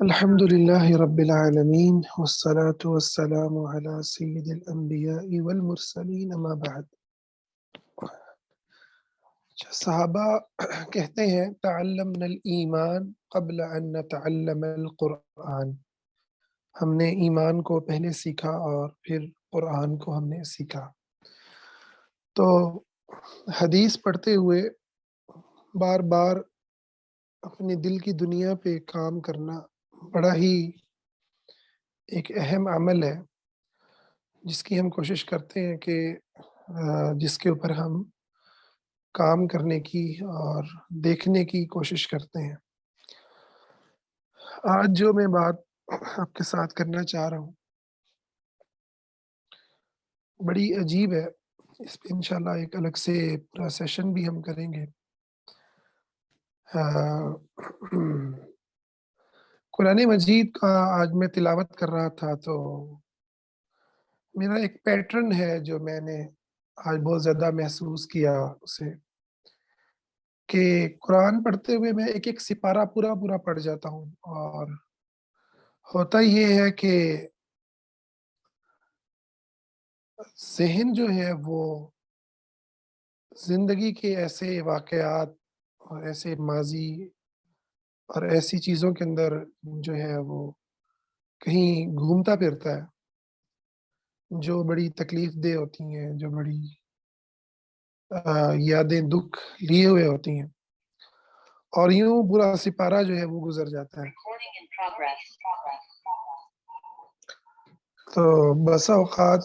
الحمد لله رب العالمين والصلاة والسلام على سيد الأنبياء والمرسلين ما بعد. صحابہ کہتے ہیں تعلمنا الایمان قبل ان نتعلم القرآن، ہم نے ایمان کو پہلے سیکھا اور پھر قرآن کو ہم نے سیکھا۔ تو حدیث پڑھتے ہوئے بار بار اپنے دل کی دنیا پہ کام کرنا بڑا ہی ایک اہم عمل ہے، جس کی ہم کوشش کرتے ہیں کہ جس کے اوپر ہم کام کرنے کی اور دیکھنے کی کوشش کرتے ہیں۔ آج جو میں بات آپ کے ساتھ کرنا چاہ رہا ہوں بڑی عجیب ہے، اس پہ انشاءاللہ ایک الگ سے پورا سیشن بھی ہم کریں گے۔ قرآن مجید کا آج میں تلاوت کر رہا تھا تو میرا ایک پیٹرن ہے جو میں نے آج بہت زیادہ محسوس کیا اسے، کہ قرآن پڑھتے ہوئے میں ایک ایک سپارہ پورا پڑھ جاتا ہوں، اور ہوتا یہ ہے کہ ذہن جو ہے وہ زندگی کے ایسے واقعات اور ایسے ماضی اور ایسی چیزوں کے اندر جو ہے وہ کہیں گھومتا پھرتا ہے، جو بڑی تکلیف دہ ہوتی ہیں، جو بڑی یادیں دکھ لیے ہوئے ہوتی ہیں، اور یوں پورا سپارہ جو ہے وہ گزر جاتا ہے۔ تو بسا اوقات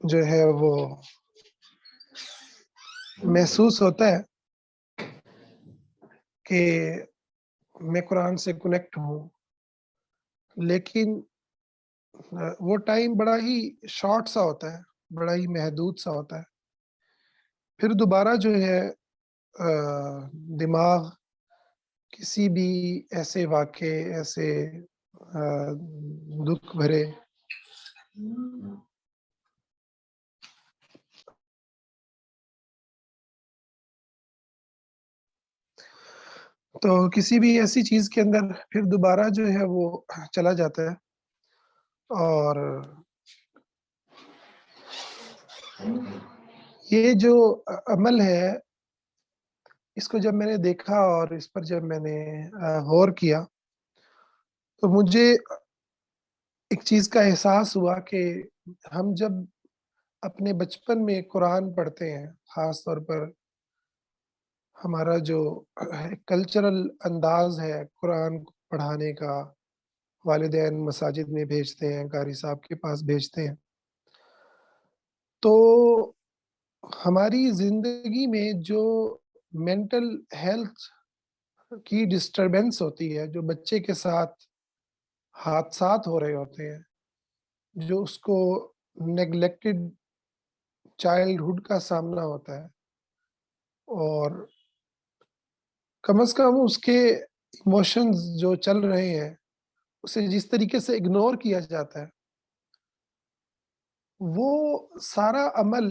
جو ہے وہ محسوس ہوتا ہے کہ میں قرآن سے کنیکٹ ہوں، لیکن وہ ٹائم بڑا ہی شارٹ سا ہوتا ہے، بڑا ہی محدود سا ہوتا ہے۔ پھر دوبارہ جو ہے دماغ کسی بھی ایسے واقعے، ایسے دکھ بھرے تو کسی بھی ایسی چیز کے اندر پھر دوبارہ جو ہے وہ چلا جاتا ہے، اور یہ جو عمل ہے، اس کو جب میں نے دیکھا اور اس پر جب میں نے غور کیا تو مجھے ایک چیز کا احساس ہوا کہ ہم جب اپنے بچپن میں قرآن پڑھتے ہیں، خاص طور پر ہمارا جو کلچرل انداز ہے قرآن پڑھانے کا، والدین مساجد میں بھیجتے ہیں، قاری صاحب کے پاس بھیجتے ہیں، تو ہماری زندگی میں جو مینٹل ہیلتھ کی ڈسٹربنس ہوتی ہے، جو بچے کے ساتھ حادثات ہو رہے ہوتے ہیں، جو اس کو نیگلیکٹڈ چائلڈہڈ کا سامنا ہوتا ہے، اور کم از کم اس کے ایموشنز جو چل رہے ہیں اسے جس طریقے سے اگنور کیا جاتا ہے، وہ سارا عمل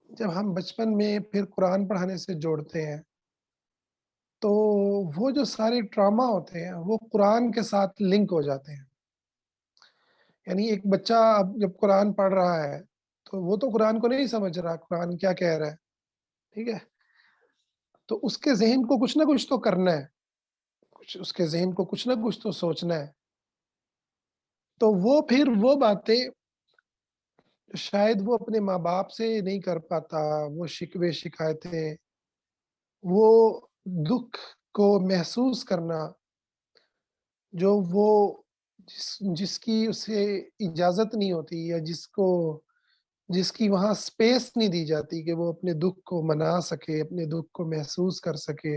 جب ہم بچپن میں پھر قرآن پڑھانے سے جوڑتے ہیں تو وہ جو سارے ٹراما ہوتے ہیں وہ قرآن کے ساتھ لنک ہو جاتے ہیں۔ یعنی ایک بچہ اب جب قرآن پڑھ رہا ہے تو وہ تو قرآن کو نہیں سمجھ رہا قرآن کیا کہہ رہا ہے، ٹھیک ہے، تو اس کے ذہن کو کچھ نہ کچھ تو کرنا ہے، اس کے ذہن کو کچھ نہ کچھ تو سوچنا ہے، تو وہ پھر وہ باتیں شاید وہ اپنے ماں باپ سے نہیں کر پاتا، وہ شکوے شکایتیں، وہ دکھ کو محسوس کرنا جو وہ جس کی اسے اجازت نہیں ہوتی، یا جس کی وہاں سپیس نہیں دی جاتی کہ وہ اپنے دکھ کو منا سکے، اپنے دکھ کو محسوس کر سکے،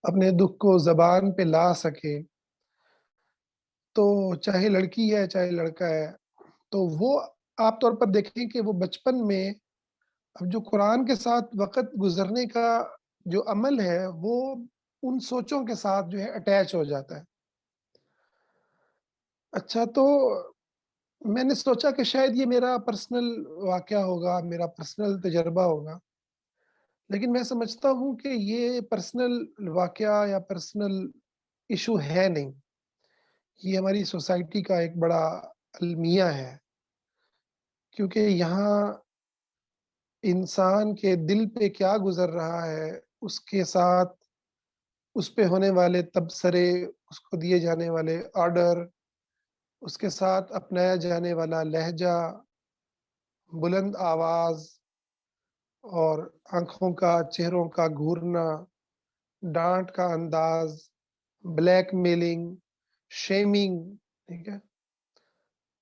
اپنے دکھ کو زبان پہ لا سکے، تو چاہے لڑکی ہے چاہے لڑکا ہے، تو وہ آپ طور پر دیکھیں کہ وہ بچپن میں اب جو قرآن کے ساتھ وقت گزرنے کا جو عمل ہے وہ ان سوچوں کے ساتھ جو ہے اٹیچ ہو جاتا ہے۔ اچھا، تو میں نے سوچا کہ شاید یہ میرا پرسنل واقعہ ہوگا، میرا پرسنل تجربہ ہوگا، لیکن میں سمجھتا ہوں کہ یہ پرسنل واقعہ یا پرسنل ایشو ہے نہیں، یہ ہماری سوسائٹی کا ایک بڑا المیہ ہے، کیونکہ یہاں انسان کے دل پہ کیا گزر رہا ہے، اس کے ساتھ اس پہ ہونے والے تبصرے، اس کو دیے جانے والے آرڈر، اس کے ساتھ اپنایا جانے والا لہجہ، بلند آواز اور آنکھوں کا، چہروں کا گھورنا، ڈانٹ کا انداز، بلیک میلنگ، شیمنگ، ٹھیک ہے،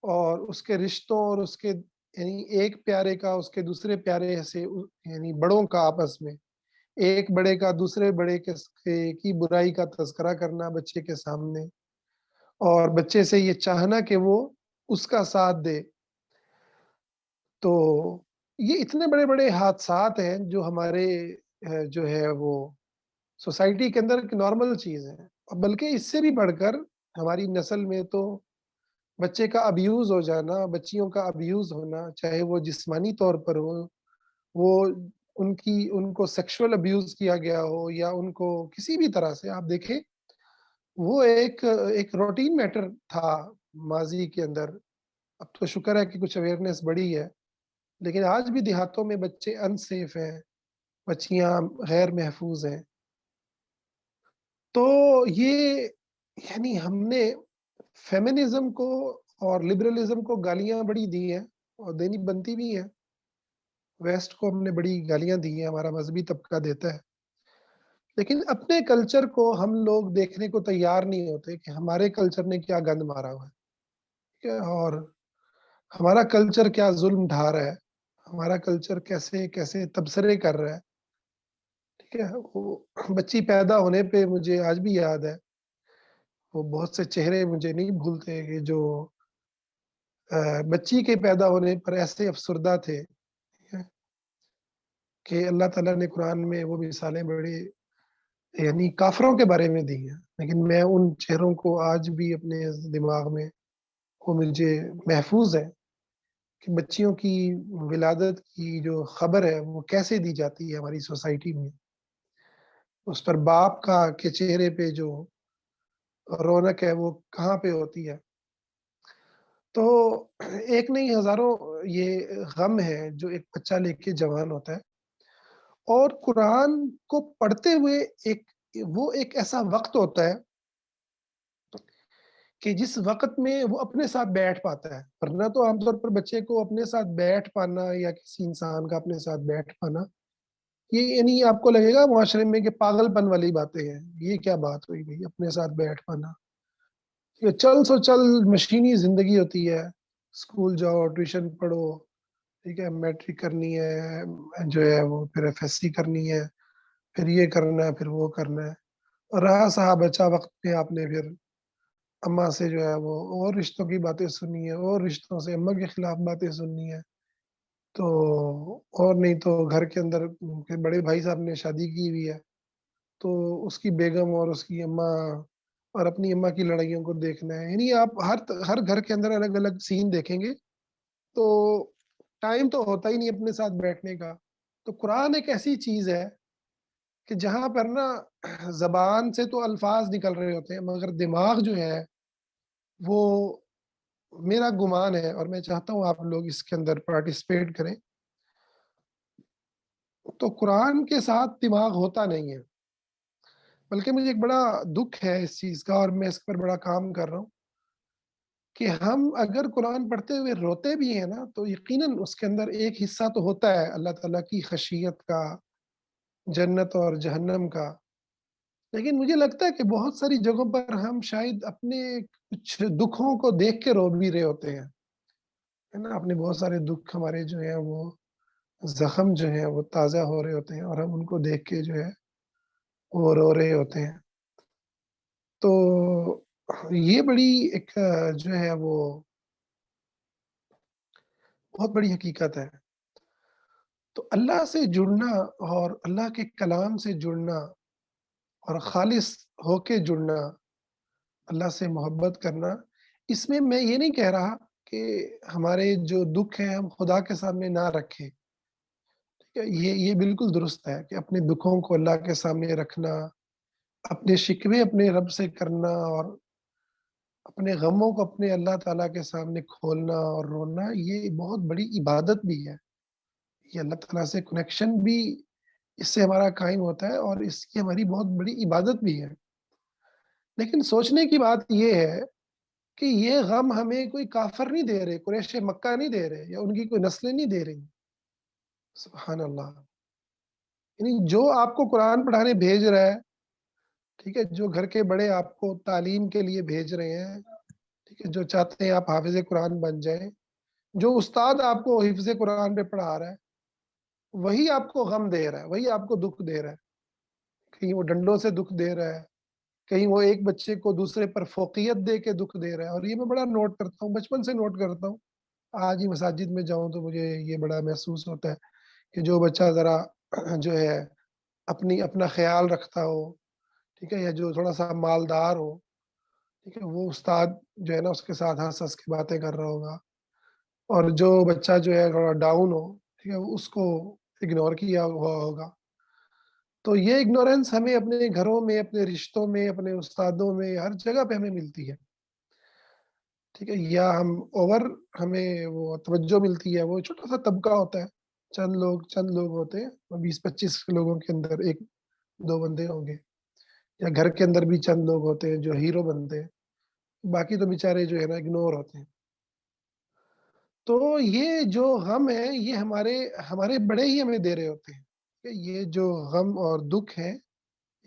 اور اس کے رشتوں اور اس کے یعنی ایک پیارے کا اس کے دوسرے پیارے سے یعنی بڑوں کا آپس میں ایک بڑے کا دوسرے بڑے کی برائی کا تذکرہ کرنا بچے کے سامنے، اور بچے سے یہ چاہنا کہ وہ اس کا ساتھ دے۔ تو یہ اتنے بڑے بڑے حادثات ہیں جو ہمارے جو ہے وہ سوسائٹی کے اندر ایک نارمل چیز ہے، اور بلکہ اس سے بھی بڑھ کر ہماری نسل میں تو بچے کا ابیوز ہو جانا، بچیوں کا ابیوز ہونا، چاہے وہ جسمانی طور پر ہو، وہ ان کو سیکشول ابیوز کیا گیا ہو، یا ان کو کسی بھی طرح سے آپ دیکھیں، وہ ایک روٹین میٹر تھا ماضی کے اندر۔ اب تو شکر ہے کہ کچھ اویئرنیس بڑھی ہے، لیکن آج بھی دیہاتوں میں بچے انسیف ہیں، بچیاں غیر محفوظ ہیں۔ تو یہ یعنی ہم نے فیمنزم کو اور لبرلزم کو گالیاں بڑی دی ہیں، اور دینی بنتی بھی ہیں۔ ویسٹ کو ہم نے بڑی گالیاں دی ہیں، ہمارا مذہبی طبقہ دیتا ہے، لیکن اپنے کلچر کو ہم لوگ دیکھنے کو تیار نہیں ہوتے کہ ہمارے کلچر نے کیا گند مارا ہوا ہے، ٹھیک ہے، اور ہمارا کلچر کیا ظلم ڈھا رہا ہے، ہمارا کلچر کیسے کیسے تبصرے کر رہا ہے، ٹھیک ہے۔ وہ بچی پیدا ہونے پہ مجھے آج بھی یاد ہے، وہ بہت سے چہرے مجھے نہیں بھولتے کہ جو بچی کے پیدا ہونے پر ایسے افسردہ تھے، ٹھیک ہے، کہ اللہ تعالیٰ نے قرآن میں وہ مثالیں بڑی یعنی کافروں کے بارے میں دی ہیں، لیکن میں ان چہروں کو آج بھی اپنے دماغ میں وہ مجھے محفوظ ہے کہ بچیوں کی ولادت کی جو خبر ہے وہ کیسے دی جاتی ہے ہماری سوسائٹی میں، اس پر باپ کا کے چہرے پہ جو رونق ہے وہ کہاں پہ ہوتی ہے۔ تو ایک نہیں ہزاروں یہ غم ہے جو ایک بچہ لے کے جوان ہوتا ہے، اور قرآن کو پڑھتے ہوئے وہ ایک ایسا وقت ہوتا ہے کہ جس وقت میں وہ اپنے ساتھ بیٹھ پاتا ہے، ورنہ تو عام طور پر بچے کو اپنے ساتھ بیٹھ پانا یا کسی انسان کا اپنے ساتھ بیٹھ پانا، یہ یعنی آپ کو لگے گا معاشرے میں کہ پاگل پن والی باتیں ہیں، یہ کیا بات ہوئی بھائی اپنے ساتھ بیٹھ پانا، یہ چل سو چل مشینی زندگی ہوتی ہے، اسکول جاؤ، ٹیوشن پڑھو، ٹھیک ہے، میٹرک کرنی ہے، جو ہے وہ پھر ایف ایس سی کرنی ہے، پھر یہ کرنا ہے، پھر وہ کرنا ہے، اور رہا سہا بچا وقت پہ آپ نے پھر اماں سے جو ہے وہ اور رشتوں کی باتیں سننی ہے، اور رشتوں سے اماں کے خلاف باتیں سننی ہے، تو اور نہیں تو گھر کے اندر پھر بڑے بھائی صاحب نے شادی کی ہوئی ہے، تو اس کی بیگم اور اس کی اماں اور اپنی اماں کی لڑائیوں کو دیکھنا ہے، یعنی آپ ہر گھر کے اندر الگ الگ سین دیکھیں گے، تو ٹائم تو ہوتا ہی نہیں اپنے ساتھ بیٹھنے کا۔ تو قرآن ایک ایسی چیز ہے کہ جہاں پر نا زبان سے تو الفاظ نکل رہے ہوتے ہیں، مگر دماغ جو ہے وہ، میرا گمان ہے اور میں چاہتا ہوں آپ لوگ اس کے اندر پارٹیسپیٹ کریں، تو قرآن کے ساتھ دماغ ہوتا نہیں ہے، بلکہ مجھے ایک بڑا دکھ ہے اس چیز کا، اور میں اس پر بڑا کام کر رہا ہوں کہ ہم اگر قرآن پڑھتے ہوئے روتے بھی ہیں نا، تو یقیناً اس کے اندر ایک حصہ تو ہوتا ہے اللہ تعالیٰ کی خشیت کا، جنت اور جہنم کا، لیکن مجھے لگتا ہے کہ بہت ساری جگہوں پر ہم شاید اپنے کچھ دکھوں کو دیکھ کے رو بھی رہے ہوتے ہیں، ہے نا، اپنے بہت سارے دکھ ہمارے جو ہیں وہ زخم جو ہیں وہ تازہ ہو رہے ہوتے ہیں، اور ہم ان کو دیکھ کے جو ہے وہ رو رہے ہوتے ہیں۔ تو یہ بڑی ایک جو ہے وہ بہت بڑی حقیقت ہے۔ تو اللہ سے جڑنا اور اللہ کے کلام سے جڑنا اور خالص ہو کے جڑنا، اللہ سے محبت کرنا، اس میں میں یہ نہیں کہہ رہا کہ ہمارے جو دکھ ہیں ہم خدا کے سامنے نہ رکھیں، ٹھیک ہے، یہ بالکل درست ہے کہ اپنے دکھوں کو اللہ کے سامنے رکھنا، اپنے شکوے اپنے رب سے کرنا، اور اپنے غموں کو اپنے اللہ تعالیٰ کے سامنے کھولنا اور رونا، یہ بہت بڑی عبادت بھی ہے۔ یہ اللہ تعالیٰ سے کنیکشن بھی اس سے ہمارا قائم ہوتا ہے اور اس کی ہماری بہت بڑی عبادت بھی ہے۔ لیکن سوچنے کی بات یہ ہے کہ یہ غم ہمیں کوئی کافر نہیں دے رہے، قریش مکہ نہیں دے رہے یا ان کی کوئی نسلیں نہیں دے رہی۔ سبحان اللہ! یعنی جو آپ کو قرآن پڑھانے بھیج رہا ہے، ٹھیک ہے، جو گھر کے بڑے آپ کو تعلیم کے لیے بھیج رہے ہیں، ٹھیک ہے، جو چاہتے ہیں آپ حافظ قرآن بن جائیں، جو استاد آپ کو حفظ قرآن پہ پڑھا رہا ہے، وہی آپ کو غم دے رہا ہے، وہی آپ کو دکھ دے رہا ہے۔ کہیں وہ ڈنڈوں سے دکھ دے رہا ہے، کہیں وہ ایک بچے کو دوسرے پر فوقیت دے کے دکھ دے رہا ہے، اور یہ میں بڑا نوٹ کرتا ہوں، بچپن سے نوٹ کرتا ہوں۔ آج ہی مساجد میں جاؤں تو مجھے یہ بڑا محسوس ہوتا ہے کہ جو بچہ ذرا جو ہے اپنا خیال رکھتا ہو، ٹھیک ہے، یا جو تھوڑا سا مالدار ہو، ٹھیک ہے، وہ استاد جو ہے نا اس کے ساتھ ہنس کے باتیں کر رہا ہوگا، اور جو بچہ جو ہے تھوڑا ڈاؤن ہو، ٹھیک ہے، اس کو اگنور کیا ہوا ہوگا۔ تو یہ اگنورینس ہمیں اپنے گھروں میں، اپنے رشتوں میں، اپنے استادوں میں، ہر جگہ پہ ہمیں ملتی ہے، ٹھیک ہے، یا ہمیں وہ توجہ ملتی ہے، وہ چھوٹا سا طبقہ ہوتا ہے، چند لوگ ہوتے ہیں، 20-25 لوگوں کے اندر ایک دو بندے ہوں گے، یا گھر کے اندر بھی چند لوگ ہوتے ہیں جو ہیرو بنتے ہیں، باقی تو بیچارے جو ہے نا اگنور ہوتے ہیں۔ تو یہ جو غم ہے یہ ہمارے بڑے ہی ہمیں دے رہے ہوتے ہیں، کہ یہ جو غم اور دکھ ہے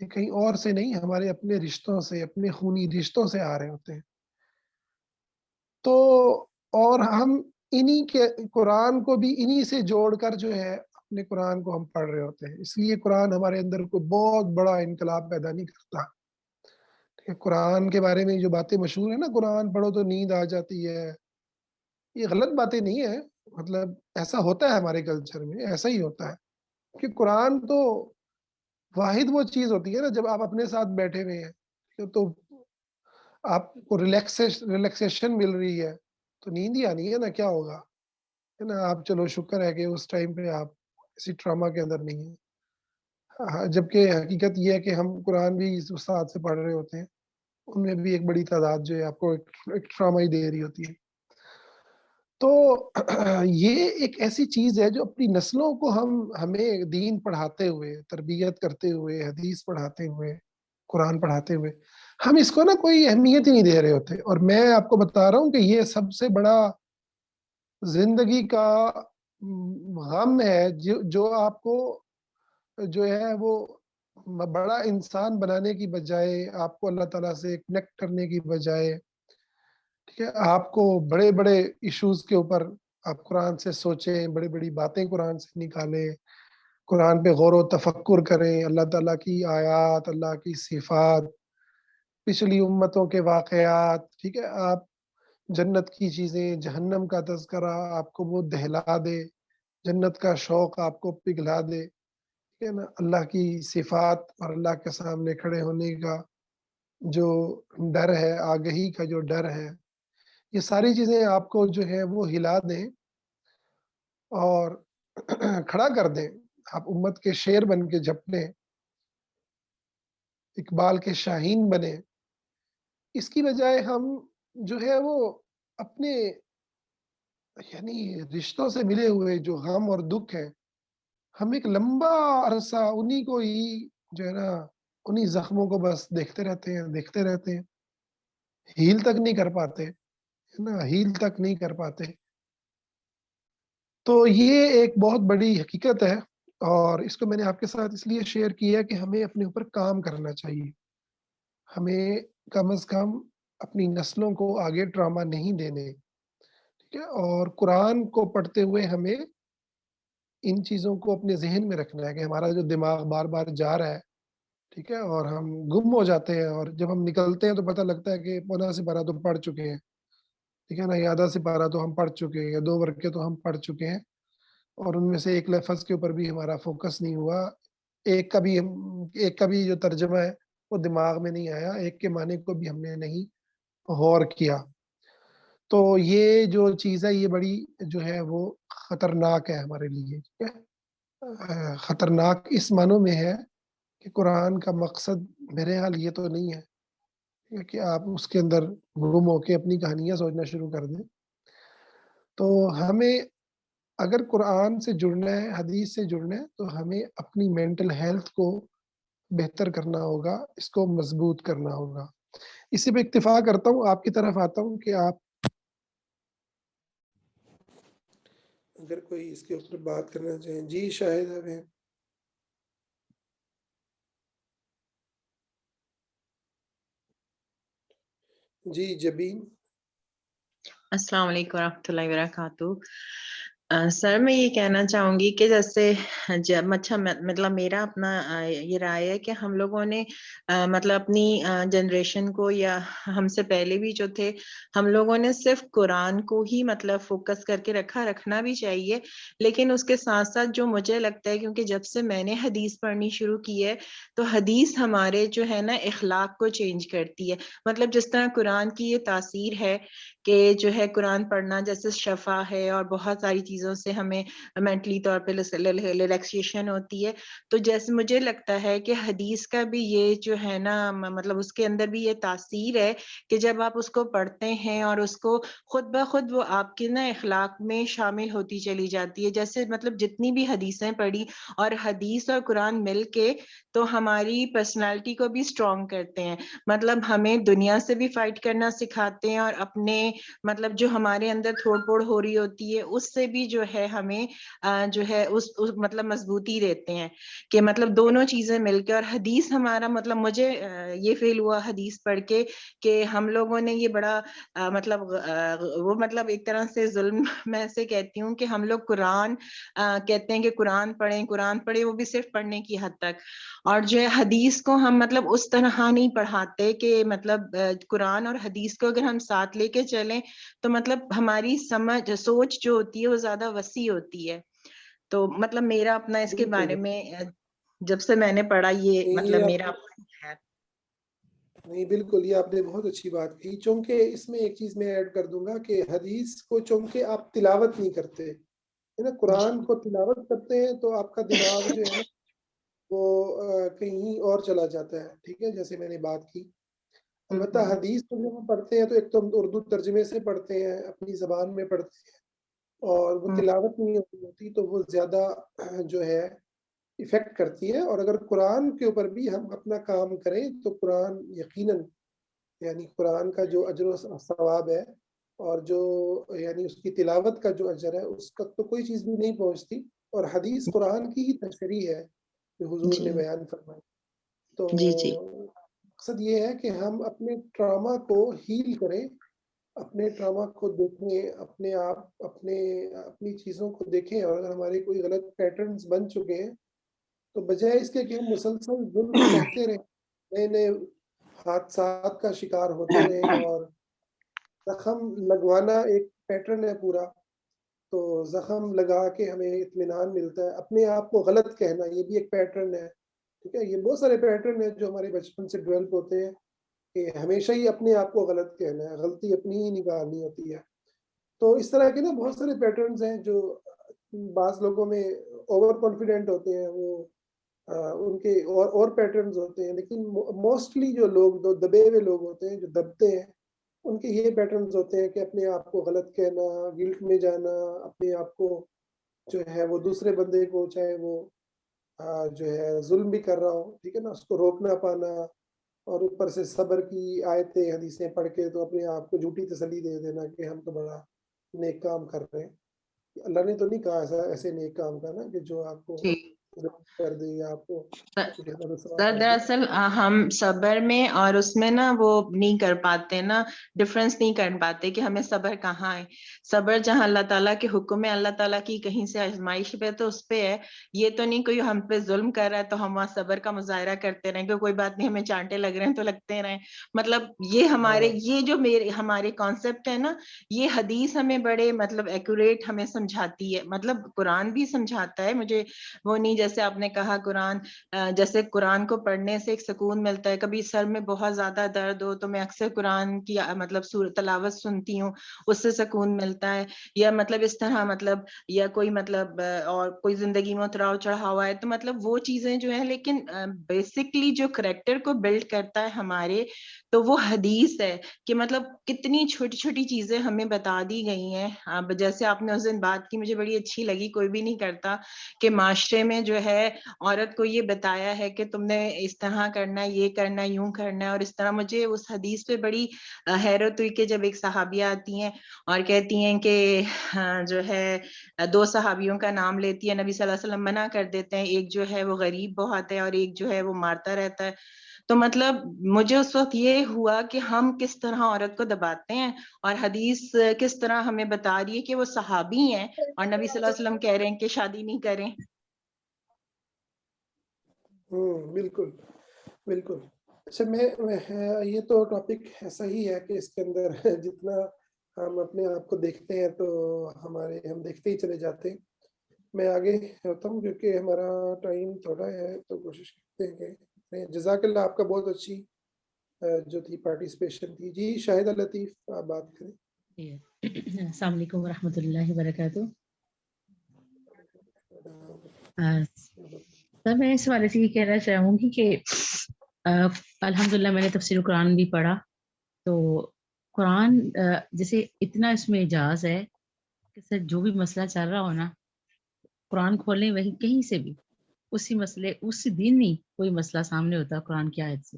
یہ کہیں اور سے نہیں، ہمارے اپنے رشتوں سے، اپنے خونی رشتوں سے آ رہے ہوتے ہیں۔ تو اور ہم انہی کے قرآن کو بھی انہی سے جوڑ کر جو ہے اپنے قرآن کو ہم پڑھ رہے ہوتے ہیں، اس لیے قرآن ہمارے اندر کوئی بہت بڑا انقلاب پیدا نہیں کرتا کہ قرآن کے بارے میں جو باتیں مشہور ہیں نا، قرآن پڑھو تو نیند آ جاتی ہے، یہ غلط باتیں نہیں ہیں، مطلب ایسا ہوتا ہے ہمارے کلچر میں، ایسا ہی ہوتا ہے کہ قرآن تو واحد وہ چیز ہوتی ہے نا جب آپ اپنے ساتھ بیٹھے ہوئے ہیں تو آپ کو ریلیکسیشن مل رہی ہے تو نیند ہی آنی ہے نا، کیا ہوگا، ہے نا؟ آپ چلو شکر ہے کہ اس ٹائم پہ آپ کسی ٹراما کے اندر نہیں ہیں۔ جبکہ حقیقت یہ ہے کہ ہم قرآن بھی اس استاد سے پڑھ رہے ہوتے ہیں، ان میں بھی ایک بڑی تعداد جو ہے آپ کو ایک ٹراما ہی دے رہی ہوتی ہے۔ تو یہ ایک ایسی چیز ہے جو اپنی نسلوں کو ہمیں دین پڑھاتے ہوئے، تربیت کرتے ہوئے، حدیث پڑھاتے ہوئے، قرآن پڑھاتے ہوئے، ہم اس کو نا کوئی اہمیت ہی نہیں دے رہے ہوتے، اور میں آپ کو بتا رہا ہوں کہ یہ سب سے بڑا زندگی کا غم ہے جو آپ کو جو ہے وہ بڑا انسان بنانے کی بجائے، آپ کو اللہ تعالیٰ سے کنیکٹ کرنے کی بجائے، ٹھیک ہے، آپ کو بڑے بڑے ایشوز کے اوپر آپ قرآن سے سوچیں، بڑی بڑی باتیں قرآن سے نکالیں، قرآن پہ غور و تفکر کریں، اللہ تعالیٰ کی آیات، اللہ کی صفات، پچھلی امتوں کے واقعات، ٹھیک ہے، آپ جنت کی چیزیں، جہنم کا تذکرہ آپ کو وہ دہلا دے، جنت کا شوق آپ کو پگھلا دے، ٹھیک ہے نا، اللہ کی صفات اور اللہ کے سامنے کھڑے ہونے کا جو ڈر ہے، آگہی کا جو ڈر ہے، یہ ساری چیزیں آپ کو جو ہے وہ ہلا دیں اور کھڑا کر دیں، آپ امت کے شیر بن کے جھپٹیں، اقبال کے شاہین بنے، اس کی بجائے ہم جو ہے وہ اپنے یعنی رشتوں سے ملے ہوئے جو غم اور دکھ ہے، ہم ایک لمبا عرصہ انہی کو ہی جو ہے نا انہی زخموں کو بس دیکھتے رہتے ہیں، ہیل تک نہیں کر پاتے، ہے نا، ہیل تک نہیں کر پاتے۔ تو یہ ایک بہت بڑی حقیقت ہے، اور اس کو میں نے آپ کے ساتھ اس لیے شیئر کیا کہ ہمیں اپنے اوپر کام کرنا چاہیے، ہمیں کم از کم اپنی نسلوں کو آگے ٹراما نہیں دینے، ٹھیک ہے، اور قرآن کو پڑھتے ہوئے ہمیں ان چیزوں کو اپنے ذہن میں رکھنا ہے کہ ہمارا جو دماغ بار بار جا رہا ہے، ٹھیک ہے، اور ہم گم ہو جاتے ہیں، اور جب ہم نکلتے ہیں تو پتہ لگتا ہے کہ پونا سپارہ تو پڑھ چکے ہیں، ٹھیک ہے نا، یا آدھا سپارہ تو ہم پڑھ چکے ہیں، یا 2 ورقے تو ہم پڑھ چکے ہیں، اور ان میں سے ایک لفظ کے اوپر بھی ہمارا فوکس نہیں ہوا، ایک کا بھی جو ترجمہ ہے وہ دماغ میں نہیں آیا، ایک کے معنی کو بھی ہم نے نہیں غور کیا۔ تو یہ جو چیز ہے یہ بڑی جو ہے وہ خطرناک ہے ہمارے لیے، ٹھیک ہے، خطرناک اس معنوں میں ہے کہ قرآن کا مقصد میرے حال یہ تو نہیں ہے کہ آپ اس کے اندر گم ہو کے اپنی کہانیاں سوچنا شروع کر دیں. تو ہمیں اگر قرآن سے جڑنا ہے، حدیث سے جڑنا ہے، تو ہمیں اپنی مینٹل ہیلتھ کو بہتر کرنا ہوگا، اس کو مضبوط کرنا ہوگا. اسی پہ اکتفا کرتا ہوں، آپ کی طرف آتا ہوں کہ آپ اگر کوئی اس کے اوپر بات کرنا چاہیں. جی شاہد ہمیں جی جبین. السلام علیکم ورحمۃ اللہ وبرکاتہ. سر میں یہ کہنا چاہوں گی کہ جیسے جب اچھا مطلب میرا اپنا یہ رائے ہے کہ ہم لوگوں نے مطلب اپنی جنریشن کو یا ہم سے پہلے بھی جو تھے ہم لوگوں نے صرف قرآن کو ہی مطلب فوکس کر کے رکھنا بھی چاہیے. لیکن اس کے ساتھ ساتھ جو مجھے لگتا ہے کیونکہ جب سے میں نے حدیث پڑھنی شروع کی ہے تو حدیث ہمارے جو ہے نا اخلاق کو چینج کرتی ہے. مطلب جس طرح قرآن کی یہ تاثیر ہے کہ جو ہے قرآن پڑھنا جیسے شفا ہے اور بہت ساری چیزوں سے ہمیں مینٹلی طور پہ ریلیکسیشن ہوتی ہے. تو جیسے مجھے لگتا ہے کہ حدیث کا بھی یہ جو ہے نا مطلب اس کے اندر بھی یہ تاثیر ہے کہ جب آپ اس کو پڑھتے ہیں اور اس کو خود بخود وہ آپ کے نا اخلاق میں شامل ہوتی چلی جاتی ہے. جیسے مطلب جتنی بھی حدیثیں پڑھی اور حدیث اور قرآن مل کے تو ہماری پرسنالٹی کو بھی اسٹرانگ کرتے ہیں. مطلب ہمیں دنیا سے بھی فائٹ کرنا سکھاتے ہیں اور اپنے مطلب جو ہمارے اندر تھوڑ پھوڑ ہو رہی ہوتی ہے اس سے بھی جو ہے ہمیں جو ہے اس مطلب مضبوطی دیتے ہیں کہ مطلب دونوں چیزیں مل کے. اور حدیث ہمارا مطلب مجھے یہ فیل ہوا حدیث پڑھ کے کہ ہم لوگوں نے یہ بڑا مطلب وہ مطلب ایک طرح سے ظلم میں سے کہتی ہوں کہ ہم لوگ قرآن کہتے ہیں کہ قرآن پڑھیں وہ بھی صرف پڑھنے کی حد تک. اور جو ہے حدیث کو ہم مطلب اس طرح نہیں پڑھاتے کہ مطلب قرآن اور حدیث کو اگر ہم ساتھ لے کے چلیں تو مطلب ہماری سوچ جو ہوتی ہے وہ زیادہ وسیع ہوتی ہے. تو مطلب میرا اپنا اس کے بارے میں جب سے میں نے پڑھا یہ مطلب میرا ہے. نہیں بالکل، یہ آپ نے بہت اچھی بات کی. چونکہ اس میں ایک چیز میں ایڈ کر دوں گا کہ حدیث کو چونکہ آپ تلاوت نہیں کرتے ہے نا، قرآن کو تلاوت کرتے ہیں تو آپ کا دماغ جو ہے نا وہ کہیں اور چلا جاتا ہے. ٹھیک ہے، جیسے میں نے بات کی. البتہ حدیث کو جب ہم پڑھتے ہیں تو ایک تو ہم اردو ترجمے سے پڑھتے ہیں، اپنی زبان میں پڑھتے ہیں اور وہ تلاوت نہیں ہوتی تو وہ زیادہ جو ہے افیکٹ کرتی ہے. اور اگر قرآن کے اوپر بھی ہم اپنا کام کریں تو قرآن یقیناً یعنی قرآن کا جو اجر و ثواب ہے اور جو یعنی اس کی تلاوت کا جو اجر ہے اس کا تو کوئی چیز بھی نہیں پہنچتی. اور حدیث قرآن کی ہی تشریح ہے جو حضور نے بیان فرمائی. تو مقصد یہ ہے کہ ہم اپنے ٹراما کو ہیل کریں، اپنے ٹراما کو دیکھیں، اپنے آپ اپنی چیزوں کو دیکھیں. اور اگر ہمارے کوئی غلط پیٹرنز بن چکے ہیں تو بجائے اس کے کہ ہم مسلسل ظلم سہتے رہیں، نئے نئے حادثات کا شکار ہوتے رہیں اور زخم لگوانا ایک پیٹرن ہے پورا. تو زخم لگا کے ہمیں اطمینان ملتا ہے. اپنے آپ کو غلط کہنا یہ بھی ایک پیٹرن ہے. ٹھیک ہے، یہ بہت سارے پیٹرن ہیں جو ہمارے بچپن سے ڈیولپ ہوتے ہیں کہ ہمیشہ ہی اپنے آپ کو غلط کہنا ہے، غلطی اپنی ہی نکالنی ہوتی ہے. تو اس طرح کے نا بہت سارے پیٹرنز ہیں جو بعض لوگوں میں اوور کانفیڈنٹ ہوتے ہیں، وہ ان کے اور پیٹرنز ہوتے ہیں. لیکن موسٹلی جو لوگ دبے ہوئے لوگ ہوتے ہیں جو دبتے ہیں ان کے یہ پیٹرنز ہوتے ہیں کہ اپنے آپ کو غلط کہنا، گلٹ میں جانا، اپنے آپ کو جو ہے وہ دوسرے بندے کو چاہے وہ جو ہے ظلم بھی کر رہا ہو، ٹھیک ہے نا، اس کو روک نہ پانا. اور اوپر سے صبر کی آیتیں حدیثیں پڑھ کے تو اپنے آپ کو جھوٹی تسلی دے دینا کہ ہم تو بڑا نیک کام کر رہے ہیں. اللہ نے تو نہیں کہا ایسے نیک کام کا نا کہ جو آپ کو کر دے یا آپ کو دراصل ہم صبر میں اور اس میں نا وہ نہیں کر پاتے نا، ڈفرنس نہیں کر پاتے کہ ہمیں صبر کہاں ہے. صبر جہاں اللہ تعالیٰ کے حکم ہے، اللہ تعالیٰ کی کہیں سے آزمائش پہ تو اس پہ ہے. یہ تو نہیں کوئی ہم پہ ظلم کر رہا ہے تو ہم وہاں صبر کا مظاہرہ کرتے رہیں کہ کوئی بات نہیں ہمیں چانٹے لگ رہے ہیں تو لگتے رہیں. مطلب یہ یہ جو ہمارے کانسیپٹ ہے نا، یہ حدیث ہمیں بڑے مطلب ایکوریٹ ہمیں سمجھاتی ہے. مطلب قرآن بھی سمجھاتا ہے، مجھے وہ نہیں جیسے آپ نے کہا قرآن جیسے قرآن کو پڑھنے سے ایک سکون ملتا ہے. کبھی سر میں بہت زیادہ درد ہو تو میں اکثر قرآن کی مطلب تلاوت سنتی ہوں, اس سے سکون ملتا ہے. یا مطلب اس طرح مطلب یا کوئی مطلب اور کوئی زندگی میں اتراؤ چڑھاوا ہے تو مطلب وہ چیزیں جو ہیں. لیکن بیسکلی جو کریکٹر کو بلڈ کرتا ہے ہمارے, تو وہ حدیث ہے کہ مطلب کتنی چھوٹی چھوٹی چیزیں ہمیں بتا دی گئی ہیں. اب جیسے آپ نے اس دن بات کی مجھے بڑی اچھی لگی, کوئی بھی نہیں کرتا کہ معاشرے میں جو ہے عورت کو یہ بتایا ہے کہ تم نے اس طرح کرنا ہے, یہ کرنا ہے, یوں کرنا ہے. اور اس طرح مجھے اس حدیث پہ بڑی حیرت ہوئی کہ جب ایک صحابیہ آتی ہیں اور کہتی ہیں کہ جو ہے 2 صحابیوں کا نام لیتی ہے, نبی صلی اللہ علیہ وسلم منع کر دیتے ہیں, ایک جو ہے وہ غریب بہت ہے اور ایک جو ہے وہ مارتا رہتا ہے. تو مطلب مجھے اس وقت یہ ہوا کہ ہم کس طرح عورت کو دباتے ہیں, اور حدیث کس طرح ہمیں بتا رہی ہے کہ وہ صحابی ہیں اور نبی صلی اللہ علیہ وسلم کہہ رہے ہیں کہ شادی نہیں کریں. بالکل بالکل. اچھا میں یہ تو ٹاپک ایسا ہی ہے کہ اس کے اندر جتنا ہم اپنے آپ کو دیکھتے ہیں تو ہم دیکھتے ہی چلے جاتے ہیں. میں آگے ہوتا ہوں کیونکہ ہمارا ٹائم تھوڑا ہے, تو کوشش کرتے ہیں کہ جزاک اللہ, آپ کا بہت اچھی جو تھی پارٹیسپیشن تھی. جی شاہدہ لطیف آپ بات کریں. السلام علیکم ورحمۃ اللہ وبرکاتہ. سر میں اس والے سے یہ کہنا چاہوں گی کہ الحمدللہ میں نے تفسیر قرآن بھی پڑھا, تو قرآن جیسے اتنا اس میں اعجاز ہے کہ سر جو بھی مسئلہ چل رہا ہو نا, قرآن کھولیں وہیں کہیں سے بھی اسی مسئلے اسی دن ہی کوئی مسئلہ سامنے ہوتا ہے قرآن کی آیت سے.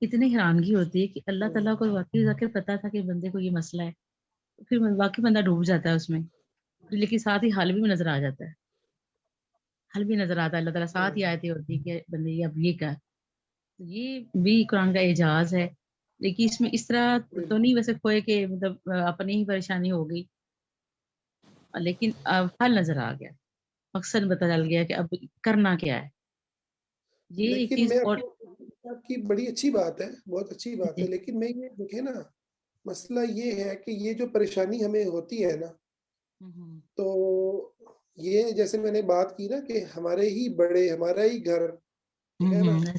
اتنی حیرانگی ہوتی ہے کہ اللہ تعالیٰ کو واقعی ذاکر پتا تھا کہ بندے کو یہ مسئلہ ہے, پھر واقعی بندہ ڈوب جاتا ہے اس میں, لیکن ساتھ ہی حل بھی نظر آ جاتا ہے, حل بھی نظر آتا ہے. اللہ تعالیٰ ساتھ ہی آیتیں ہوتی ہے کہ بندے یہ اب یہ کر. یہ بھی قرآن کا اعجاز ہے, لیکن اس میں اس طرح تو نہیں ویسے کوئی کہ مطلب اپنی ہی پریشانی ہو گئی, لیکن اب حل نظر آ گیا, مقصد پتہ چل گیا کہ اب کرنا کیا ہے. یہ ایک لیکن چیز میں اور آپ کی بڑی اچھی بات ہے, بہت اچھی بات ہے, لیکن میں یہ دیکھیں نا, مسئلہ یہ ہے کہ یہ جو پریشانی ہمیں ہوتی ہے نا, تو یہ جیسے میں نے بات کی نا کہ ہمارے ہی بڑے, ہمارا ہی گھر, ٹھیک ہے نا,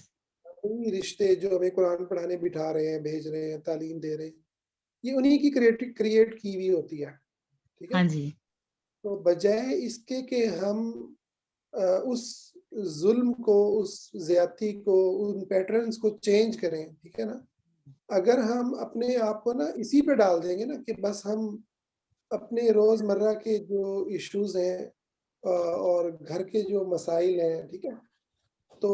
رشتے جو ہمیں قرآن پڑھانے بٹھا رہے ہیں, بھیج رہے ہیں, تعلیم دے رہے ہیں, یہ انہی کی کریٹ کی ہوئی ہوتی ہے. ٹھیک ہے, ہاں جی, تو بجائے اس کے کہ ہم اس ظلم کو, اس زیادتی کو, ان پیٹرنز کو چینج کریں, ٹھیک ہے نا, اگر ہم اپنے آپ کو نا اسی پہ ڈال دیں گے نا کہ بس ہم اپنے روز مرہ کے جو ایشوز ہیں اور گھر کے جو مسائل ہیں, ٹھیک ہے, تو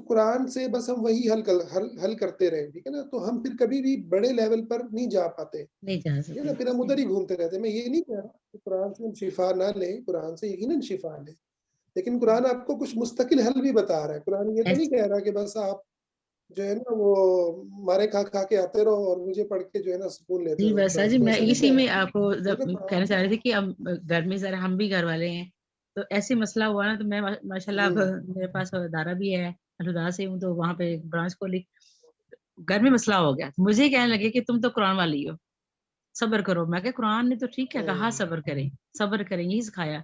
قرآن سے بس ہم وہی حل کرتے رہیں, ٹھیک ہے نا, تو ہم پھر کبھی بھی بڑے لیول پر نہیں جا پاتے, نہیں جا ٹھیک ہے نا, سکتے. پھر ہم ادھر ہی گھومتے رہتے ہیں. میں یہ نہیں کہہ رہا کہ قرآن سے ہم شفا نہ لیں, قرآن سے یقیناً شفا لیں, لیکن قرآن آپ کو کچھ مستقل حل بھی بتا رہا ہے. قرآن یہ تو نہیں کہہ رہا کہ بس آپ جو ہے نا وہ مارے کھا کے آتے رہو اور مجھے پڑھ کے جو ہے نا سکون لیتے جی رہو. بس جی, تو میں ایسا نہیں اسی کہہ میں رہا, آپ کو کیونکہ کہنا چاہ رہی تھی کہ اب گھر میں ذرا ہم بھی گھر والے ہیں, تو ایسے مسئلہ ہوا نا, تو میں ماشاءاللہ اب میرے پاس ادارہ بھی ہے, الہدا سے ہوں, تو وہاں پہ برانچ کھولی, گھر میں مسئلہ ہو گیا, مجھے کہنے لگے کہ تم تو قرآن والی ہو, صبر کرو. میں کہ قرآن نے تو ٹھیک ہے کہا صبر کریں, صبر کریں یہی سکھایا,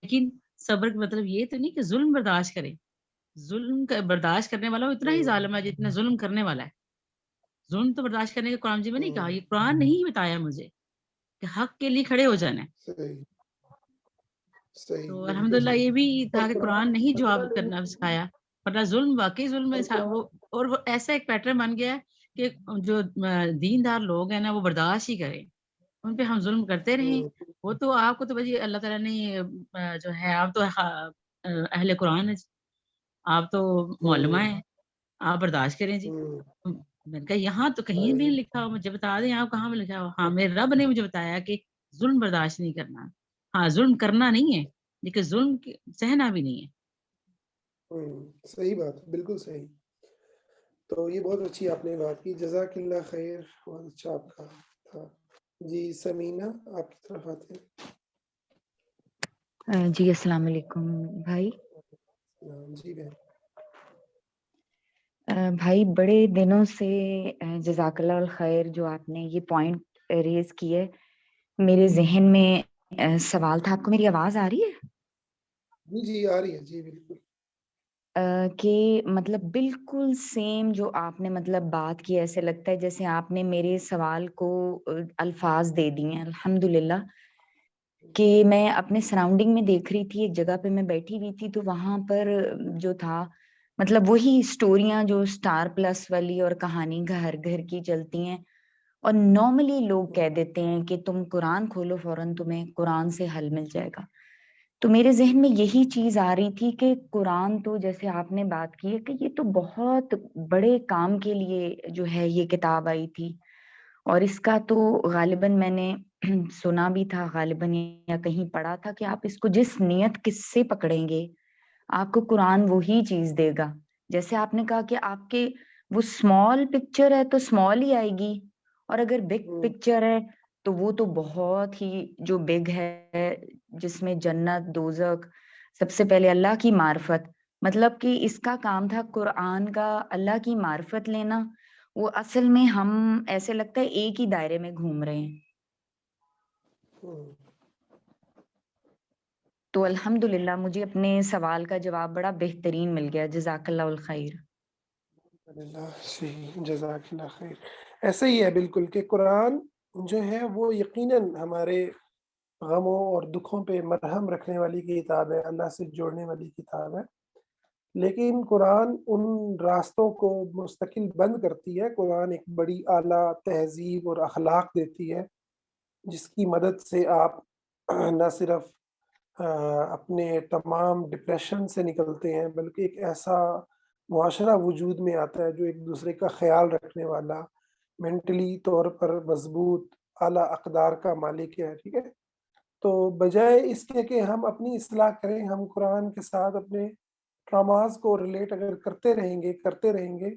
لیکن صبر کا مطلب یہ تو نہیں کہ ظلم برداشت کریں. ظلم برداشت کرنے والا وہ اتنا ہی ظالم ہے جتنا ظلم کرنے والا ہے. ظلم تو برداشت کرنے کے قرآن جی میں نہیں کہا, یہ قرآن نہیں بتایا مجھے کہ حق کے لیے کھڑے ہو جانا ہے. تو الحمدللہ یہ بھی تھا کہ قرآن نہیں جواب کرنا سکھایا, ورنہ ظلم واقعی ظلم ہے وہ, اور وہ ایسا ایک پیٹرن بن گیا کہ جو دیندار لوگ ہیں نا وہ برداشت ہی کریں, ان پہ ہم ظلم کرتے رہیں. وہ تو آپ کو تو بھائی اللہ تعالیٰ نے جو ہے, آپ تو اہل قرآن ہے, آپ تو معلمہ ہیں, آپ برداشت کریں جی. میں نے کہا یہاں تو کہیں بھی نہیں لکھا ہو, مجھے بتا دیں آپ کہاں میں لکھا ہو. ہاں میرے رب نے مجھے بتایا کہ ظلم برداشت نہیں کرنا. ہاں ظلم کرنا نہیں ہے, لیکن ظلم سہنا بھی نہیں ہے. صحیح بات, بالکل صحیح. تو یہ بہت اچھی آپ نے بات کی, جزاک اللہ خیر, بہت اچھا آپ کا تھا. جی سمینہ آپ کی طرف آتے ہیں. جی السلام علیکم بھائی. جی بہن. بھائی بڑے دنوں سے جزاک اللہ الخیر جو آپ نے یہ پوائنٹ ریز کیے, میرے ذہن میں سوال تھا. آپ کو میری آواز آ رہی ہے؟ جی آ رہی ہے جی بالکل. کہ مطلب بالکل سیم جو آپ نے مطلب بات کی، ایسے لگتا ہے جیسے آپ نے میرے سوال کو الفاظ دے دیے ہیں. الحمدللہ کہ میں اپنے سراؤنڈنگ میں دیکھ رہی تھی، ایک جگہ پہ میں بیٹھی ہوئی تھی، تو وہاں پر جو تھا مطلب وہی اسٹوریاں جو اسٹار پلس والی اور کہانی گھر گھر کی چلتی ہیں، اور نارملی لوگ کہہ دیتے ہیں کہ تم قرآن کھولو فوراً تمہیں قرآن سے حل مل جائے گا. تو میرے ذہن میں یہی چیز آ رہی تھی کہ قرآن تو جیسے آپ نے بات کی ہے کہ یہ تو بہت بڑے کام کے لیے جو ہے یہ کتاب آئی تھی، اور اس کا تو غالباً میں نے سنا بھی تھا غالباً یا کہیں پڑھا تھا کہ آپ اس کو جس نیت کس سے پکڑیں گے آپ کو قرآن وہی چیز دے گا. جیسے آپ نے کہا کہ آپ کے وہ اسمال پکچر ہے تو اسمال ہی آئے گی، اور اگر بگ پکچر ہے تو وہ تو بہت ہی جو بگ ہے، جس میں جنت دوزخ سب سے پہلے اللہ کی معرفت، مطلب کہ اس کا کام تھا قرآن کا اللہ کی معرفت لینا. وہ اصل میں ہم ایسے لگتا ہے ایک ہی دائرے میں گھوم رہے ہیں. تو الحمدللہ مجھے اپنے سوال کا جواب بڑا بہترین مل گیا. جزاک اللہ الخیر. جزاک اللہ خیر. ایسا ہی ہے بالکل کہ قرآن جو ہے وہ یقیناً ہمارے غموں اور دکھوں پہ مرہم رکھنے والی کتاب ہے، اللہ سے جوڑنے والی کتاب ہے، لیکن قرآن ان راستوں کو مستقل بند کرتی ہے. قرآن ایک بڑی اعلیٰ تہذیب اور اخلاق دیتی ہے جس کی مدد سے آپ نہ صرف اپنے تمام ڈپریشن سے نکلتے ہیں، بلکہ ایک ایسا معاشرہ وجود میں آتا ہے جو ایک دوسرے کا خیال رکھنے والا، مینٹلی طور پر مضبوط، اعلیٰ اقدار کا مالک ہے. ٹھیک ہے، تو بجائے اس کے کہ ہم اپنی اصلاح کریں، ہم قرآن کے ساتھ اپنے ٹراماز کو ریلیٹ اگر کرتے رہیں گے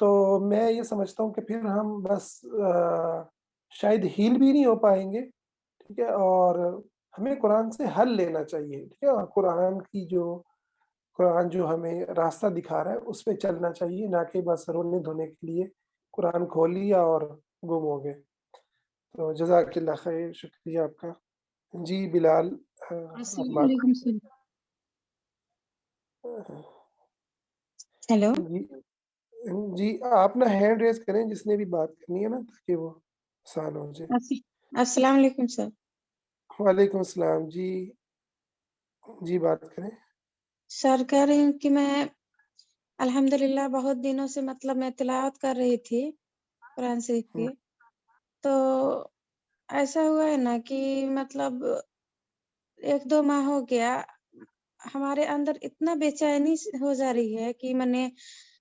تو میں یہ سمجھتا ہوں کہ پھر ہم بس شاید ہیل بھی نہیں ہو پائیں گے. ٹھیک ہے، اور ہمیں قرآن سے حل لینا چاہیے. ٹھیک ہے، اور قرآن جو ہمیں راستہ دکھا رہا ہے اس پہ چلنا چاہیے، نہ کہ بس رونے دھونے کے لیے قرآن کھول لیا اور گم ہو گئے. تو جزاک اللہ خیر، شکریہ آپ کا. جی بلال، آپ السلام بات علیکم سر. ہیلو. جی آپ نا ہینڈ ریز کریں جس نے بھی بات کرنی ہے نا، تاکہ وہ آسان ہو جائے. السلام علیکم سر. وعلیکم السلام. جی بات کریں. سر کہہ رہی ہوں کہ میں الحمدللہ بہت دنوں سے مطلب میں تلاوت کر رہی تھی قرآن شریف کی، تو ایسا ہوا ہے نا کہ مطلب 1-2 ماہ ہو گیا ہمارے اندر اتنا بے چینی ہو جا رہی ہے کہ میں نے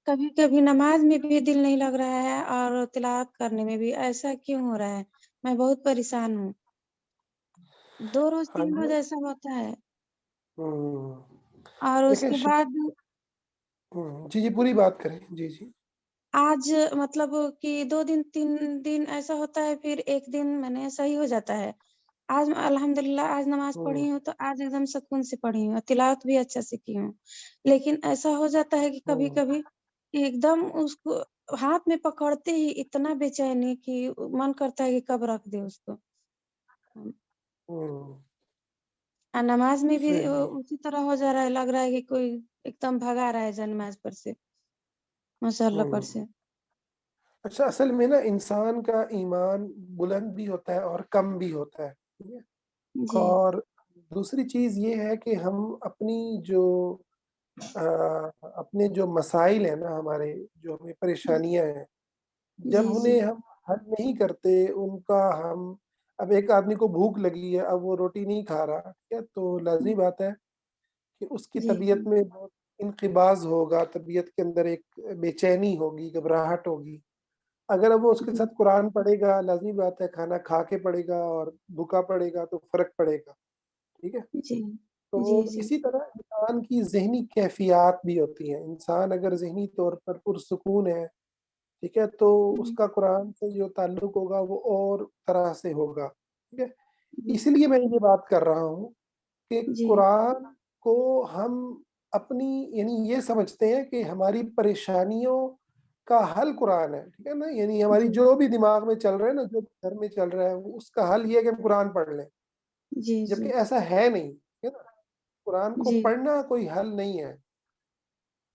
کبھی کبھی نماز میں بھی دل نہیں لگ رہا ہے اور تلاوت کرنے میں بھی. ایسا کیوں ہو رہا ہے؟ میں بہت پریشان ہوں. 2 روز 3 روز ایسا ہوتا ہے اور اس دیکھیں کے بعد جی پوری بات کریں. جی آج مطلب کہ 2 دن 3 دن ایسا ہوتا ہے، پھر ایک دن میں نے صحیح ہو جاتا ہے. آج الحمدللہ آج نماز پڑھی ہوں تو آج ایک دم سکون سے پڑھی ہوں اور تلاوت بھی اچھا سے کی ہوں. لیکن ایسا ہو جاتا ہے کہ کبھی کبھی ایک دم اس کو ہاتھ میں پکڑتے ہی اتنا بے چینی کہ من کرتا ہے کہ کب رکھ دے اس کو. اور نماز میں بھی اسی طرح ہو جا رہا ہے، لگ رہا ہے کہ کوئی ایک دم بھگا رہا ہے نماز پر سے، ماشاءاللہ پر سے. اچھا، اصل میں نا انسان کا ایمان بلند بھی ہوتا ہے اور کم بھی ہوتا ہے. ٹھیک ہے، جی اور دوسری چیز یہ ہے کہ ہم اپنے جو مسائل ہیں نا، ہمارے جو ہمیں پریشانیاں ہیں، جی جب جی انہیں ہم حل نہیں کرتے، ان کا اب ایک آدمی کو بھوک لگی ہے، اب وہ روٹی نہیں کھا رہا. ٹھیک ہے، تو لازمی بات ہے کہ اس کی جی طبیعت میں بہت انقباض ہوگا، طبیعت کے اندر ایک بے چینی ہوگی، گھبراہٹ ہوگی. اگر اب وہ اس کے ساتھ قرآن پڑھے گا، لازمی بات ہے کھانا کھا کے پڑھے گا اور بھوکا پڑے گا تو فرق پڑے گا. ٹھیک ہے، جی تو جی جی اسی طرح انسان کی ذہنی کیفیات بھی ہوتی ہیں. انسان اگر ذہنی طور پر پرسکون ہے، ٹھیک ہے، تو اس کا قرآن سے جو تعلق ہوگا وہ اور طرح سے ہوگا. ٹھیک ہے، اس لیے میں یہ بات کر رہا ہوں کہ جی قرآن کو ہم اپنی یعنی یہ سمجھتے ہیں کہ ہماری پریشانیوں کا حل قرآن ہے. ٹھیک ہے نا، یعنی ہماری جی جو بھی دماغ میں چل رہا ہے نا، جو گھر میں چل رہا ہے، اس کا حل یہ ہے کہ ہم قرآن پڑھ لیں، جی جی جبکہ ایسا ہے نہیں. ٹھیک ہے نا، قرآن کو جی پڑھنا کوئی حل نہیں ہے،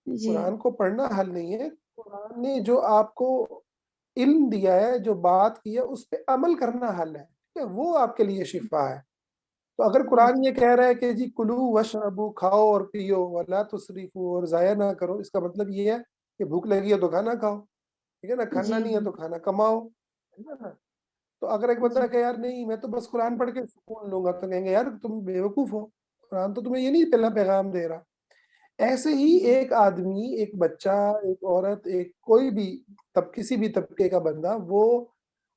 جی قرآن کو پڑھنا حل نہیں ہے، قرآن نے جو آپ کو علم دیا ہے، جو بات کی ہے، اس پہ عمل کرنا حل ہے، ٹھیک ہے، وہ آپ کے لیے شفا ہے۔ تو اگر قرآن جی یہ کہہ رہا ہے کہ جی کلو وشربو، کھاؤ اور پیو، ولا تسرفو، اور ضائع نہ کرو، اس کا مطلب یہ ہے کہ بھوک لگی ہے تو کھانا کھاؤ، ٹھیک ہے نا، کھانا جی نہیں ہے تو کھانا کماؤ، ٹھیک ہے نا۔ تو اگر ایک بندہ جی کہ یار نہیں میں تو بس قرآن پڑھ کے سکون لوں گا، تو کہیں گے یار تم بیوقوف ہو، قرآن تو تمہیں یہ نہیں پہلا پیغام دے رہا۔ ایسے ہی ایک آدمی، ایک بچہ، ایک عورت، ایک کوئی بھی کسی بھی طبقے کا بندہ، وہ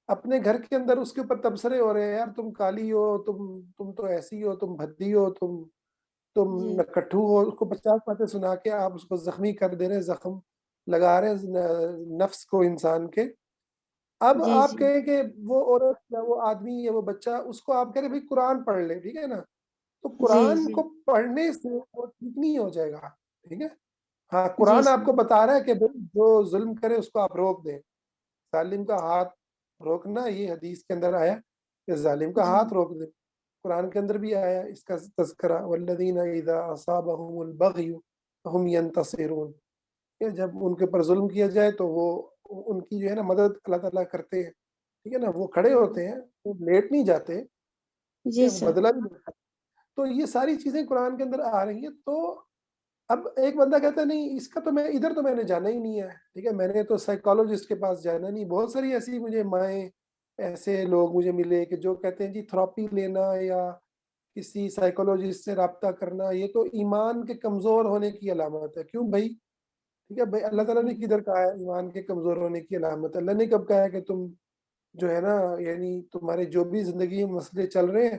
اپنے گھر کے اندر اس کے اوپر تبصرے ہو رہے ہیں، یار تم کالی ہو، تم تو ایسی ہو، تم بھدی ہو، تم جی نکٹھو ہو، اس کو 50 باتیں سنا کے آپ اس کو زخمی کر دے رہے ہیں، زخم لگا رہے ہیں نفس کو انسان کے۔ اب جی آپ جی کہیں کہ وہ عورت یا وہ آدمی یا وہ بچہ، اس کو آپ کہہ رہے ہیں بھائی قرآن پڑھ لے، ٹھیک ہے نا، تو جی قرآن جی کو پڑھنے سے وہ ٹھیک نہیں ہو جائے گا، ٹھیک ہے۔ ہاں جی قرآن سر آپ کو بتا رہا ہے کہ بھائی جو ظلم کرے اس کو آپ روک دیں، ظالم کا ہاتھ روکنا، یہ حدیث کے اندر آیا کہ ظالم کا جی ہاتھ روک دیں، قرآن کے اندر بھی آیا اس کا تذکرہ، والذین اذا اصابهم البغی هم ینتصرون، کہ جب ان کے اوپر ظلم کیا جائے تو وہ ان کی جو ہے نا مدد اللہ تعالیٰ کرتے ہیں، ٹھیک ہے نا، وہ کھڑے ہوتے ہیں، وہ لیٹ نہیں جاتے، ٹھیک جی ہے، وہ سر بدلہ بھی لیتے ہیں۔ تو یہ ساری چیزیں قرآن کے اندر آ رہی ہیں۔ تو اب ایک بندہ کہتا ہے نہیں اس کا تو میں نے جانا ہی نہیں ہے، ٹھیک ہے، میں نے تو سائیکالوجسٹ کے پاس جانا نہیں۔ بہت ساری ایسی مجھے مائیں، ایسے لوگ مجھے ملے کہ جو کہتے ہیں جی تھراپی لینا یا کسی سائیکالوجسٹ سے رابطہ کرنا یہ تو ایمان کے کمزور ہونے کی علامت ہے۔ کیوں بھائی؟ ٹھیک ہے بھائی، اللہ تعالیٰ نے کدھر کہا ہے ایمان کے کمزور ہونے کی علامت ہے؟ اللہ نے کب کہا ہے کہ تم جو ہے نا، یعنی تمہارے جو بھی زندگی میں مسئلے چل رہے ہیں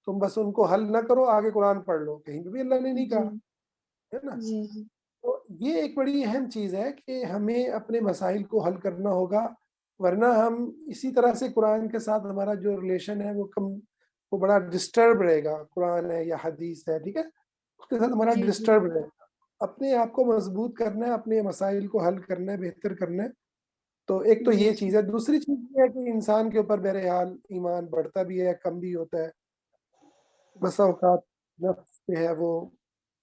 تم بس ان کو حل نہ کرو، آگے قرآن پڑھ لو، کہیں پہ بھی اللہ نے نہیں جی کہا ہے نا۔ جی جی تو یہ ایک بڑی اہم چیز ہے کہ ہمیں اپنے مسائل کو حل کرنا ہوگا، ورنہ ہم اسی طرح سے قرآن کے ساتھ ہمارا جو ریلیشن ہے وہ بڑا ڈسٹرب رہے گا۔ قرآن ہے یا حدیث ہے، ٹھیک ہے، اس کے ساتھ ہمارا جی جی ڈسٹرب رہے گا۔ اپنے آپ کو مضبوط کرنا ہے، اپنے مسائل کو حل کرنا ہے، بہتر کرنا ہے۔ تو ایک تو جی یہ جی چیز ہے۔ دوسری چیز یہ ہے کہ انسان کے اوپر بہرحال ایمان بڑھتا بھی ہے، کم بھی ہوتا ہے۔ بسا اوقات نفس جو ہے وہ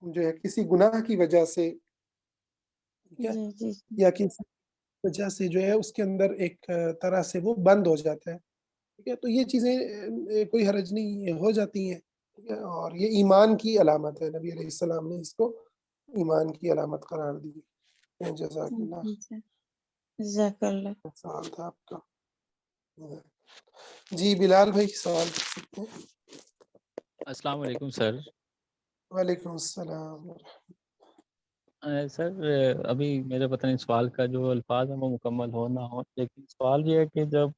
جو ہے کسی گناہ کی وجہ سے یا جی جی یا کسی وجہ سے جو ہے اس کے اندر ایک طرح سے وہ بند ہو جاتا ہے، ٹھیک ہے۔ تو یہ چیزیں کوئی حرج نہیں، ہو جاتی ہیں، ٹھیک ہے، اور یہ ایمان کی علامت ہے، نبی علیہ السلام نے اس کو ایمان کی علامت قرار دی۔ جزاک اللہ۔ جی سر جزاک اللہ سوال تھا آپ کا؟ جی بلال بھائی سوال کر سکتے ہیں۔ السلام علیکم سر۔ وعلیکم السلام۔ سر ابھی میرے پتہ نہیں سوال کا جو الفاظ ہیں وہ مکمل ہو نہ ہو، لیکن سوال یہ ہے کہ جب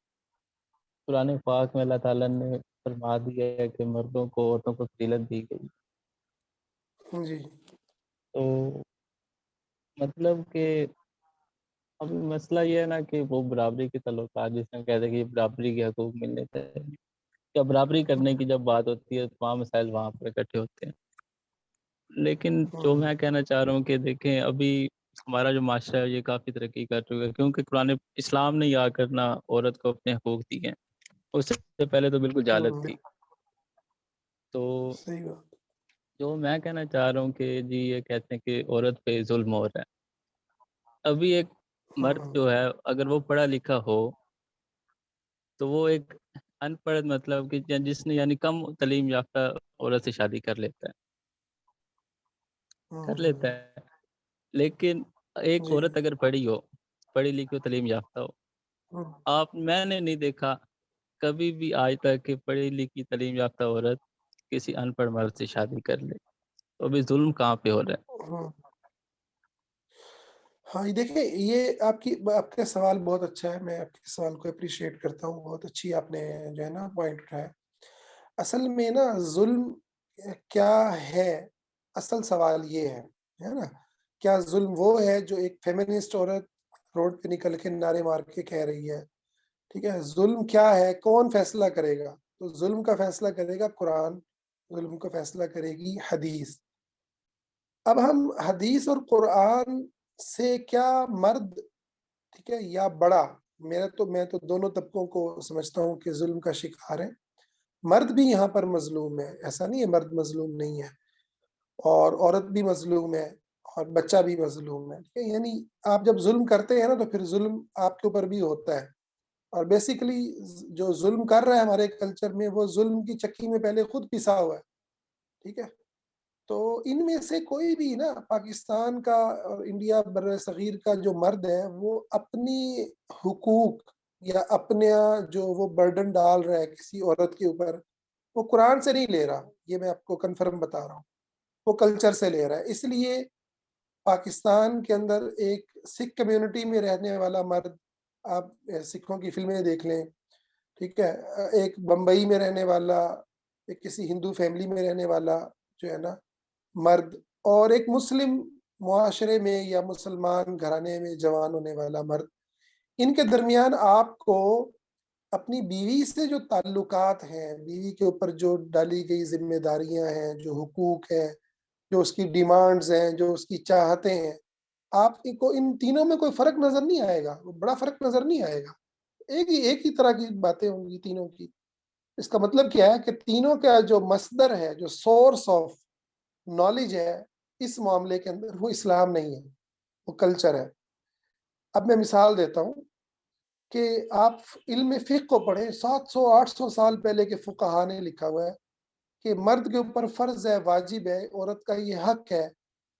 قرآن پاک میں اللہ تعالیٰ نے فرما دیا ہے کہ مردوں کو عورتوں کو فضیلت دی گئی، جی تو مطلب کہ ابھی مسئلہ یہ ہے نا کہ وہ برابری کے تعلقات، جس میں کہتے ہیں کہ برابری کے حقوق ملنے چاہیے، یا برابری کرنے کی جب بات ہوتی ہے تو تمام مسائل وہاں پر اکٹھے ہوتے ہیں۔ لیکن جو میں کہنا چاہ رہا ہوں کہ دیکھیں ابھی ہمارا جو معاشرہ ہے یہ کافی ترقی کر چکا ہے، کیونکہ قرآن اسلام نے آ کر نہ عورت کو اپنے حقوق دیے ہیں، اس سے پہلے تو بالکل جہالت تھی۔ تو صحیح بات۔ جو میں کہنا چاہ رہا ہوں کہ جی یہ کہتے ہیں کہ عورت پہ ظلم ہو رہا ہے، ابھی ایک مرد جو ہے اگر وہ پڑھا لکھا ہو تو وہ ایک ان پڑھ مطلب کہ جس نے یعنی کم تعلیم یافتہ عورت سے شادی کر لیتا ہے، لیکن ایک جی عورت اگر پڑھی ہو، پڑھی لکھی ہو، تعلیم یافتہ ہو، میں نے نہیں دیکھا کبھی بھی آج تک کہ پڑھی لکھی تعلیم یافتہ عورت کسی ان پڑھ مرد سے شادی کر لے، تو ابھی ظلم کہاں پہ ہو رہا ہے؟ ہاں دیکھیں یہ آپ کا سوال بہت اچھا ہے، میں آپ کے سوال کو اپریشیٹ کرتا ہوں، بہت اچھی آپ نے جو ہے نا پوائنٹ اٹھایا۔ اصل میں نا ظلم کیا ہے، اصل سوال یہ ہے نا، کیا ظلم وہ ہے جو ایک فیمنسٹ عورت روڈ پہ نکل کے نعرے مار کے کہہ رہی ہے، ٹھیک ہے، ظلم کیا ہے، کون فیصلہ کرے گا؟ تو ظلم کا فیصلہ کرے گا قرآن، ظلم کا فیصلہ کرے گی حدیث۔ اب ہم حدیث اور قرآن سے کیا مرد، ٹھیک ہے، یا بڑا، میں تو دونوں طبقوں کو سمجھتا ہوں کہ ظلم کا شکار ہے۔ مرد بھی یہاں پر مظلوم ہے، ایسا نہیں ہے مرد مظلوم نہیں ہے، اور عورت بھی مظلوم ہے اور بچہ بھی مظلوم ہے. ٹھیک ہے، یعنی آپ جب ظلم کرتے ہیں نا تو پھر ظلم آپ کے اوپر بھی ہوتا ہے. اور بیسیکلی جو ظلم کر رہا ہے ہمارے کلچر میں وہ ظلم کی چکی میں پہلے خود پسا ہوا ہے. ٹھیک ہے، تو ان میں سے کوئی بھی نا پاکستان کا اور انڈیا بر صغیر کا جو مرد ہے وہ اپنی حقوق یا اپنے جو وہ برڈن ڈال رہا ہے کسی عورت کے اوپر وہ قرآن سے نہیں لے رہا. یہ میں آپ کو کنفرم بتا رہا ہوں، وہ کلچر سے لے رہا ہے. اس لیے پاکستان کے اندر ایک سکھ کمیونٹی میں رہنے والا مرد، آپ سکھوں کی فلمیں دیکھ لیں، ٹھیک ہے، ایک بمبئی میں رہنے والا، ایک کسی ہندو فیملی میں رہنے والا جو ہے نا مرد، اور ایک مسلم معاشرے میں یا مسلمان گھرانے میں جوان ہونے والا مرد، ان کے درمیان آپ کو اپنی بیوی سے جو تعلقات ہیں، بیوی کے اوپر جو ڈالی گئی ذمہ داریاں ہیں، جو حقوق ہیں، جو اس کی ڈیمانڈز ہیں، جو اس کی چاہتے ہیں، آپ کو ان تینوں میں کوئی فرق نظر نہیں آئے گا، بڑا فرق نظر نہیں آئے گا. ایک ہی طرح کی باتیں ہوں گی تینوں کی. اس کا مطلب کیا ہے کہ تینوں کا جو مصدر ہے، جو سورس آف نالج ہے اس معاملے کے اندر، وہ اسلام نہیں ہے، وہ کلچر ہے. اب میں مثال دیتا ہوں کہ آپ علم فقہ کو پڑھیں، 700-800 سال پہلے کے فقہا نے لکھا ہوا ہے کہ مرد کے اوپر فرض ہے، واجب ہے، عورت کا یہ حق ہے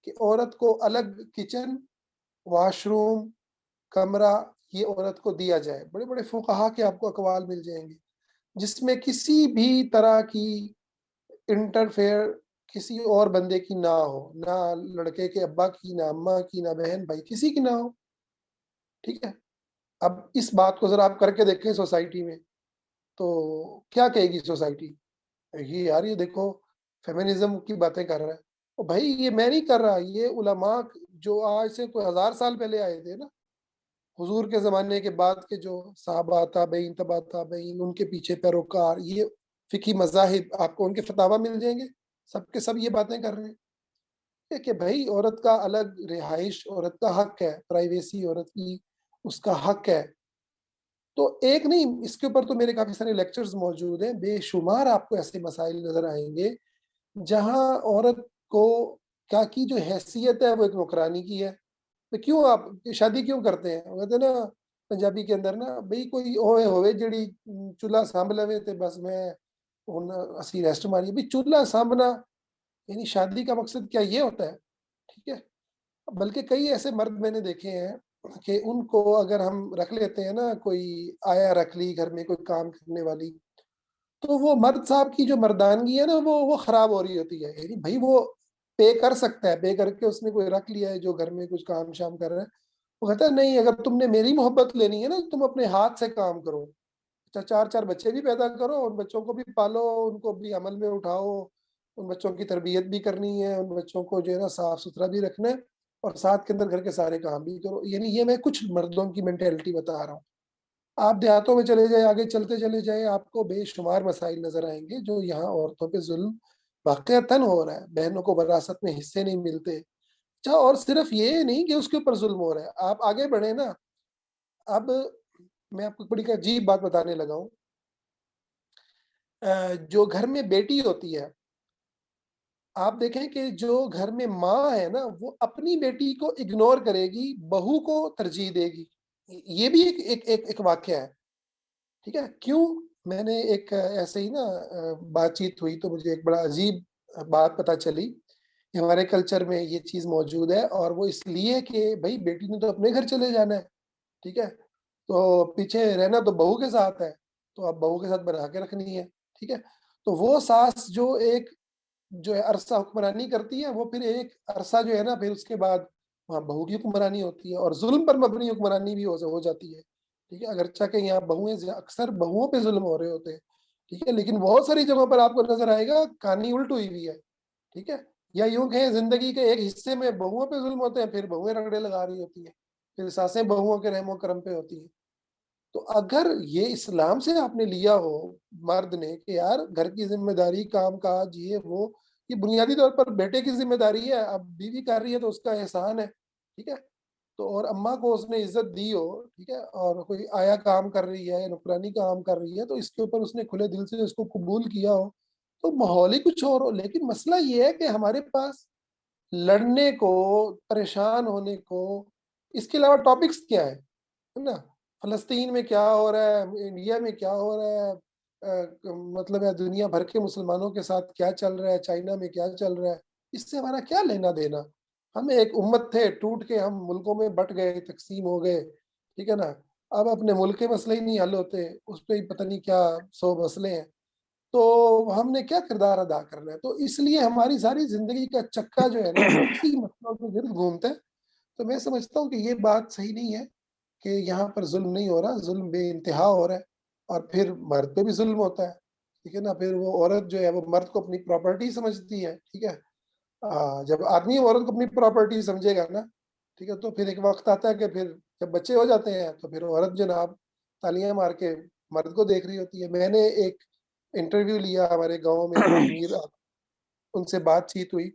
کہ عورت کو الگ کچن، واش روم، کمرہ یہ عورت کو دیا جائے. بڑے بڑے فقہا کے آپ کو اقوال مل جائیں گے جس میں کسی بھی طرح کی انٹرفیئر کسی اور بندے کی نہ ہو، نہ لڑکے کے ابا کی، نہ اماں کی، نہ بہن بھائی کسی کی نہ ہو. ٹھیک ہے، اب اس بات کو ذرا آپ کر کے دیکھیں سوسائٹی میں تو کیا کہے گی سوسائٹی؟ یہ یار یہ دیکھو فیمنزم کی باتیں کر رہا ہے. اور بھائی یہ میں نہیں کر رہا، یہ علماء جو آج سے کوئی 1000 سال پہلے آئے تھے نا، حضور کے زمانے کے بعد کے جو صحابہ تابعین تبع تابعین، ان کے پیچھے پیروکار، یہ فقہی مذاہب آپ کو ان کے فتاوی مل جائیں گے، سب کے سب یہ باتیں کر رہے ہیں کہ بھائی عورت کا الگ رہائش، عورت کا حق ہے، پرائیویسی عورت کی اس کا حق ہے. تو ایک نہیں، اس کے اوپر تو میرے کافی سارے لیکچرز موجود ہیں، بے شمار آپ کو ایسے مسائل نظر آئیں گے جہاں عورت کو کیا کی جو حیثیت ہے وہ ایک نوکرانی کی ہے. تو کیوں آپ شادی کیوں کرتے ہیں؟ وہ کہتے ہیں نا پنجابی کے اندر نا، بھئی کوئی ہوئے ہوئے جڑی چولہا سانبھ لوے تے بس میں اسی ریسٹ ماری. بھی چولہا سانبھنا یعنی شادی کا مقصد کیا یہ ہوتا ہے؟ ٹھیک ہے، بلکہ کئی ایسے مرد میں نے دیکھے ہیں کہ ان کو اگر ہم رکھ لیتے ہیں نا، کوئی آیا رکھ لی گھر میں کوئی کام کرنے والی، تو وہ مرد صاحب کی جو مردانگی ہے نا وہ خراب ہو رہی ہوتی ہے. یعنی بھائی وہ پے کر سکتا ہے، پے کر کے اس نے کوئی رکھ لیا ہے جو گھر میں کچھ کام شام کر رہا ہے، وہ کہتا ہے نہیں، اگر تم نے میری محبت لینی ہے نا تم اپنے ہاتھ سے کام کرو، 4 بچے بھی پیدا کرو، ان بچوں کو بھی پالو، ان کو بھی عمل میں اٹھاؤ، ان بچوں کی تربیت بھی کرنی ہے، ان بچوں کو جو ہے نا صاف ستھرا بھی رکھنا ہے، اور ساتھ کے اندر گھر کے سارے کام بھی کرو. یعنی یہ میں کچھ مردوں کی مینٹیلٹی بتا رہا ہوں. آپ دیہاتوں میں چلے جائیں، آگے چلتے چلے جائیں، آپ کو بے شمار مسائل نظر آئیں گے جو یہاں عورتوں پہ ظلم واقعتاً ہو رہا ہے. بہنوں کو وراثت میں حصے نہیں ملتے. اچھا، اور صرف یہ نہیں کہ اس کے اوپر ظلم ہو رہا ہے، آپ آگے بڑھیں نا. اب میں آپ کو بڑی عجیب بات بتانے لگا ہوں. جو گھر میں بیٹی ہوتی ہے، آپ دیکھیں کہ جو گھر میں ماں ہے نا وہ اپنی بیٹی کو اگنور کرے گی، بہو کو ترجیح دے گی. یہ بھی ایک واقعہ ہے. ٹھیک ہے، کیوں؟ میں نے ایک ایسے ہی نا بات چیت ہوئی تو مجھے ایک بڑا عجیب بات پتہ چلی کہ ہمارے کلچر میں یہ چیز موجود ہے، اور وہ اس لیے کہ بھائی بیٹی نے تو اپنے گھر چلے جانا ہے. ٹھیک ہے، تو پیچھے رہنا تو بہو کے ساتھ ہے، تو اب بہو کے ساتھ بنا کے رکھنی ہے. ٹھیک ہے، تو وہ ساس جو ہے عرصہ حکمرانی کرتی ہے، وہ پھر ایک عرصہ جو ہے نا پھر اس کے بعد وہاں بہو کی حکمرانی ہوتی ہے، اور ظلم پر مبنی حکمرانی بھی ہو جاتی ہے. ٹھیک ہے، اگرچہ کہ یہاں بہویں اکثر بہوؤں پہ ظلم ہو رہے ہوتے ہیں. ٹھیک ہے، لیکن بہت ساری جگہوں پر آپ کو نظر آئے گا کہانی الٹ ہوئی ہوئی ہے. ٹھیک ہے، یا یوں کہیں زندگی کے ایک حصے میں بہوؤں پہ ظلم ہوتے ہیں، پھر بہویں رگڑے لگا رہی ہوتی ہیں، پھر ساسیں بہوؤں کے رحم و کرم پہ ہوتی ہیں. تو اگر یہ اسلام سے آپ نے لیا ہو مرد نے کہ یار گھر کی ذمہ داری، کام کاج، یہ بنیادی طور پر بیٹے کی ذمہ داری ہے، اب بیوی کر رہی ہے تو اس کا احسان ہے. ٹھیک ہے، تو اور اماں کو اس نے عزت دی ہو، ٹھیک ہے، اور کوئی آیا کام کر رہی ہے، نوکرانی کام کر رہی ہے، تو اس کے اوپر اس نے کھلے دل سے اس کو قبول کیا ہو، تو ماحول ہی کچھ اور ہو. لیکن مسئلہ یہ ہے کہ ہمارے پاس لڑنے کو، پریشان ہونے کو اس کے علاوہ ٹاپکس کیا ہے نا. فلسطین میں کیا ہو رہا ہے، انڈیا میں کیا ہو رہا ہے، مطلب ہے دنیا بھر کے مسلمانوں کے ساتھ کیا چل رہا ہے، چائنا میں کیا چل رہا ہے، اس سے ہمارا کیا لینا دینا. ہم ایک امت تھے، ٹوٹ کے ہم ملکوں میں بٹ گئے، تقسیم ہو گئے، ٹھیک ہے نا. اب اپنے ملک کے مسئلے ہی نہیں حل ہوتے، اس پہ ہی پتہ نہیں کیا 100 مسئلے ہیں. تو ہم نے کیا کردار ادا کرنا ہے. تو اس لیے ہماری ساری زندگی کا چکا جو ہے نا وہ اسی مسئلوں کے گرد گھومتا ہے. تو میں سمجھتا ہوں کہ یہ بات صحیح نہیں ہے کہ یہاں پر ظلم نہیں ہو رہا، ظلم بے انتہا ہو رہا ہے. اور پھر مرد پہ بھی ظلم ہوتا ہے، ٹھیک ہے نا. پھر وہ عورت جو ہے وہ مرد کو اپنی پراپرٹی سمجھتی ہے، ٹھیک ہے. جب آدمی عورت کو اپنی پراپرٹی سمجھے گا نا، ٹھیک ہے، تو پھر ایک وقت آتا ہے کہ پھر جب بچے ہو جاتے ہیں تو پھر عورت جناب تالیاں مار کے مرد کو دیکھ رہی ہوتی ہے. میں نے ایک انٹرویو لیا ہمارے گاؤں میں ایک امیر، ان سے بات چیت ہوئی،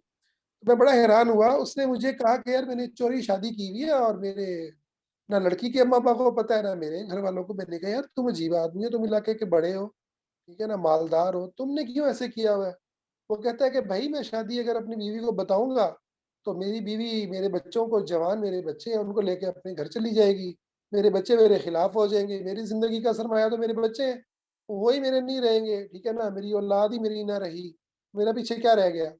میں بڑا حیران ہوا. اس نے مجھے کہا کہ یار میں نے چوری شادی کی ہوئی ہے اور میرے نہ لڑکی کے اماں ابا کو پتا ہے نہ میرے گھر والوں کو. میں نے کہا یار تم عجیب آدمی ہو، تم علاقے کے بڑے ہو، ٹھیک ہے نا، مالدار ہو، تم نے کیوں ایسے کیا ہوا ہے. وہ کہتا ہے کہ بھائی میں شادی اگر اپنی بیوی کو بتاؤں گا تو میری بیوی میرے بچوں کو، جوان میرے بچے ہیں، ان کو لے کے اپنے گھر چلی جائے گی، میرے بچے میرے خلاف ہو جائیں گے، میری زندگی کا سرمایہ تو میرے بچے ہیں، وہی میرے نہیں رہیں گے، ٹھیک ہے نا. میری اولاد ہی میری نہ رہی، میرا پیچھے کیا رہ گیا،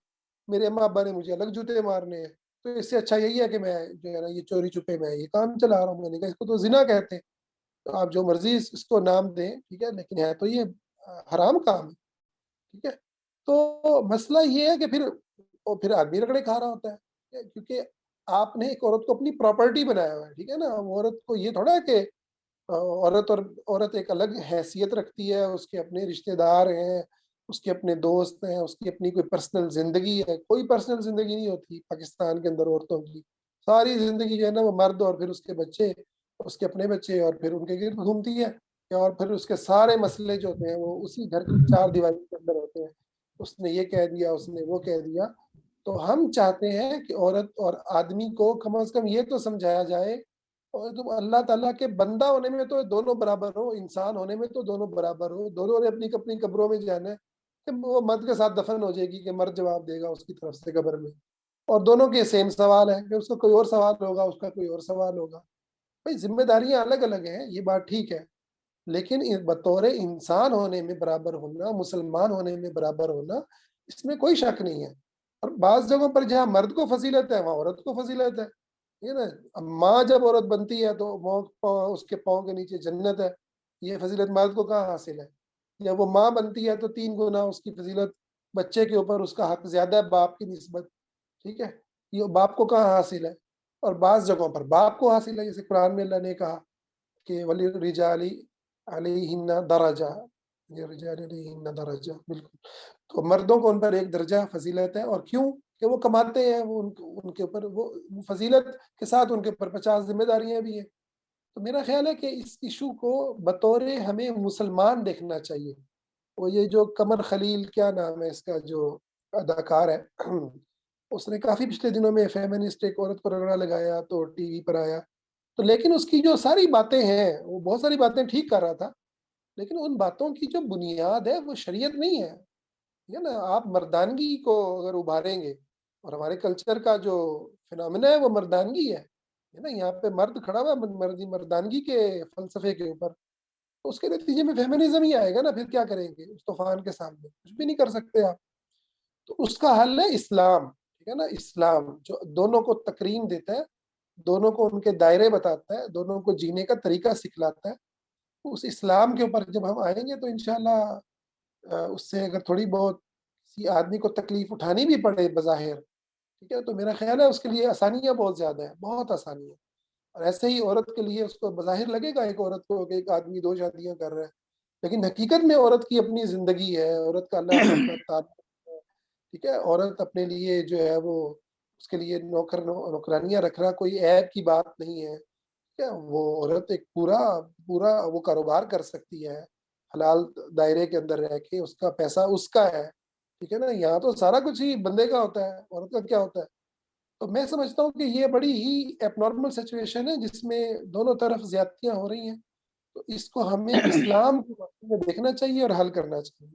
میرے اماں ابا نے مجھے الگ جوتے مارنے ہیں. تو اس سے اچھا یہی ہے کہ میں جو ہے نا یہ چوری چھپے میں یہ کام چلا رہا ہوں. میں نے کہا اس کو تو زنا کہتے ہیں، تو آپ جو مرضی اس کو نام دیں، ٹھیک ہے، لیکن ہے تو یہ حرام کام ہے، ٹھیک ہے. تو مسئلہ یہ ہے کہ پھر آدمی رگڑے کھا رہا ہوتا ہے، کیونکہ آپ نے ایک عورت کو اپنی پراپرٹی بنایا ہوا ہے، ٹھیک ہے نا. عورت کو یہ تھوڑا ہے کہ عورت ایک الگ حیثیت رکھتی ہے، اس کے اپنے رشتہ دار ہیں، اس کے اپنے دوست ہیں، اس کی اپنی کوئی پرسنل زندگی ہے. کوئی پرسنل زندگی نہیں ہوتی پاکستان کے اندر عورتوں کی. ساری زندگی جو ہے نا وہ مرد اور پھر اس کے بچے، اس کے اپنے بچے اور پھر ان کے گرد گھومتی ہے. اور پھر اس کے سارے مسئلے جو ہوتے ہیں وہ اسی گھر کی 4 دیواری کے اندر ہوتے ہیں. اس نے یہ کہہ دیا، اس نے وہ کہہ دیا. تو ہم چاہتے ہیں کہ عورت اور آدمی کو کم از کم یہ تو سمجھایا جائے، اور تم اللہ تعالیٰ کے بندہ ہونے میں تو دونوں برابر ہو، انسان ہونے میں تو دونوں برابر ہو. دونوں نے اپنی اپنی قبروں میں جانا ہے کہ وہ مرد کے ساتھ دفن ہو جائے گی، کہ مرد جواب دے گا اس کی طرف سے قبر میں، اور دونوں کے سیم سوال ہے کہ اس کا کوئی اور سوال ہوگا، اس کا کوئی اور سوال ہوگا. بھائی ذمہ داریاں الگ الگ ہیں، یہ بات ٹھیک ہے، لیکن بطور انسان ہونے میں برابر ہونا، مسلمان ہونے میں برابر ہونا، اس میں کوئی شک نہیں ہے. اور بعض جگہوں پر جہاں مرد کو فضیلت ہے وہاں عورت کو فضیلت ہے. نا ماں جب عورت بنتی ہے تو اس کے پاؤں کے نیچے جنت ہے. یہ فضیلت مرد کو کہاں حاصل ہے؟ جب وہ ماں بنتی ہے تو 3 گنا اس کی فضیلت بچے کے اوپر، اس کا حق زیادہ ہے باپ کی نسبت، ٹھیک ہے. یہ باپ کو کہاں حاصل ہے؟ اور بعض جگہوں پر باپ کو حاصل ہے، جیسے قرآن میں اللہ نے کہا کہ ولی رجالی علیہن درجہ، رجال علیہن درجہ، بالکل. تو مردوں کو ان پر ایک درجہ فضیلت ہے. اور کیوں؟ کہ وہ کماتے ہیں، وہ ان کے اوپر وہ فضیلت کے ساتھ ان کے اوپر 50 ذمہ داریاں بھی ہیں. تو میرا خیال ہے کہ اس ایشو کو بطور ہمیں مسلمان دیکھنا چاہیے. وہ یہ جو قمر خلیل، کیا نام ہے اس کا جو اداکار ہے، اس نے کافی پچھلے دنوں میں فیمنسٹ ایک عورت پر رگڑا لگایا تو ٹی وی پر آیا. تو لیکن اس کی جو ساری باتیں ہیں، وہ بہت ساری باتیں ٹھیک کر رہا تھا، لیکن ان باتوں کی جو بنیاد ہے وہ شریعت نہیں ہے. ٹھیک ہے نا. آپ مردانگی کو اگر ابھاریں گے، اور ہمارے کلچر کا جو فنامنا ہے وہ مردانگی ہے نا. یہاں پہ مرد کھڑا ہوا مردانگی کے فلسفے کے اوپر، تو اس کے نتیجے میں فیمنزم ہی آئے گا نا. پھر کیا کریں گے اس طوفان کے سامنے؟ کچھ بھی نہیں کر سکتے آپ. تو اس کا حل ہے اسلام، ٹھیک ہے نا. اسلام جو دونوں کو تکریم دیتا ہے، دونوں کو ان کے دائرے بتاتا ہے، دونوں کو جینے کا طریقہ سکھلاتا ہے. اس اسلام کے اوپر جب ہم آئیں گے تو انشاءاللہ اس سے اگر تھوڑی بہت کسی آدمی کو تکلیف اٹھانی بھی پڑے بظاہر، ٹھیک ہے، تو میرا خیال ہے اس کے لیے آسانیاں بہت زیادہ ہیں، بہت آسانیاں. اور ایسے ہی عورت کے لیے اس کو بظاہر لگے گا ایک عورت کو کہ ایک آدمی 2 شادیاں کر رہا ہے، لیکن حقیقت میں عورت کی اپنی زندگی ہے، عورت کا اللہ سے اپنا تعلق ہے، ٹھیک ہے. عورت اپنے لیے جو ہے وہ اس کے لیے نوکرانیاں رکھنا کوئی عیب کی بات نہیں ہے. کیا وہ عورت ایک پورا وہ کاروبار کر سکتی ہے حلال دائرے کے اندر رہ کے، اس کا پیسہ اس کا ہے، ٹھیک ہے نا. یہاں تو سارا کچھ ہی بندے کا ہوتا ہے، عورت کا کیا ہوتا ہے. تو میں سمجھتا ہوں کہ یہ بڑی ہی ایب نارمل سچویشن ہے جس میں دونوں طرف زیادتیاں ہو رہی ہیں. تو اس کو ہمیں اسلام کے وقت میں دیکھنا چاہیے اور حل کرنا چاہیے.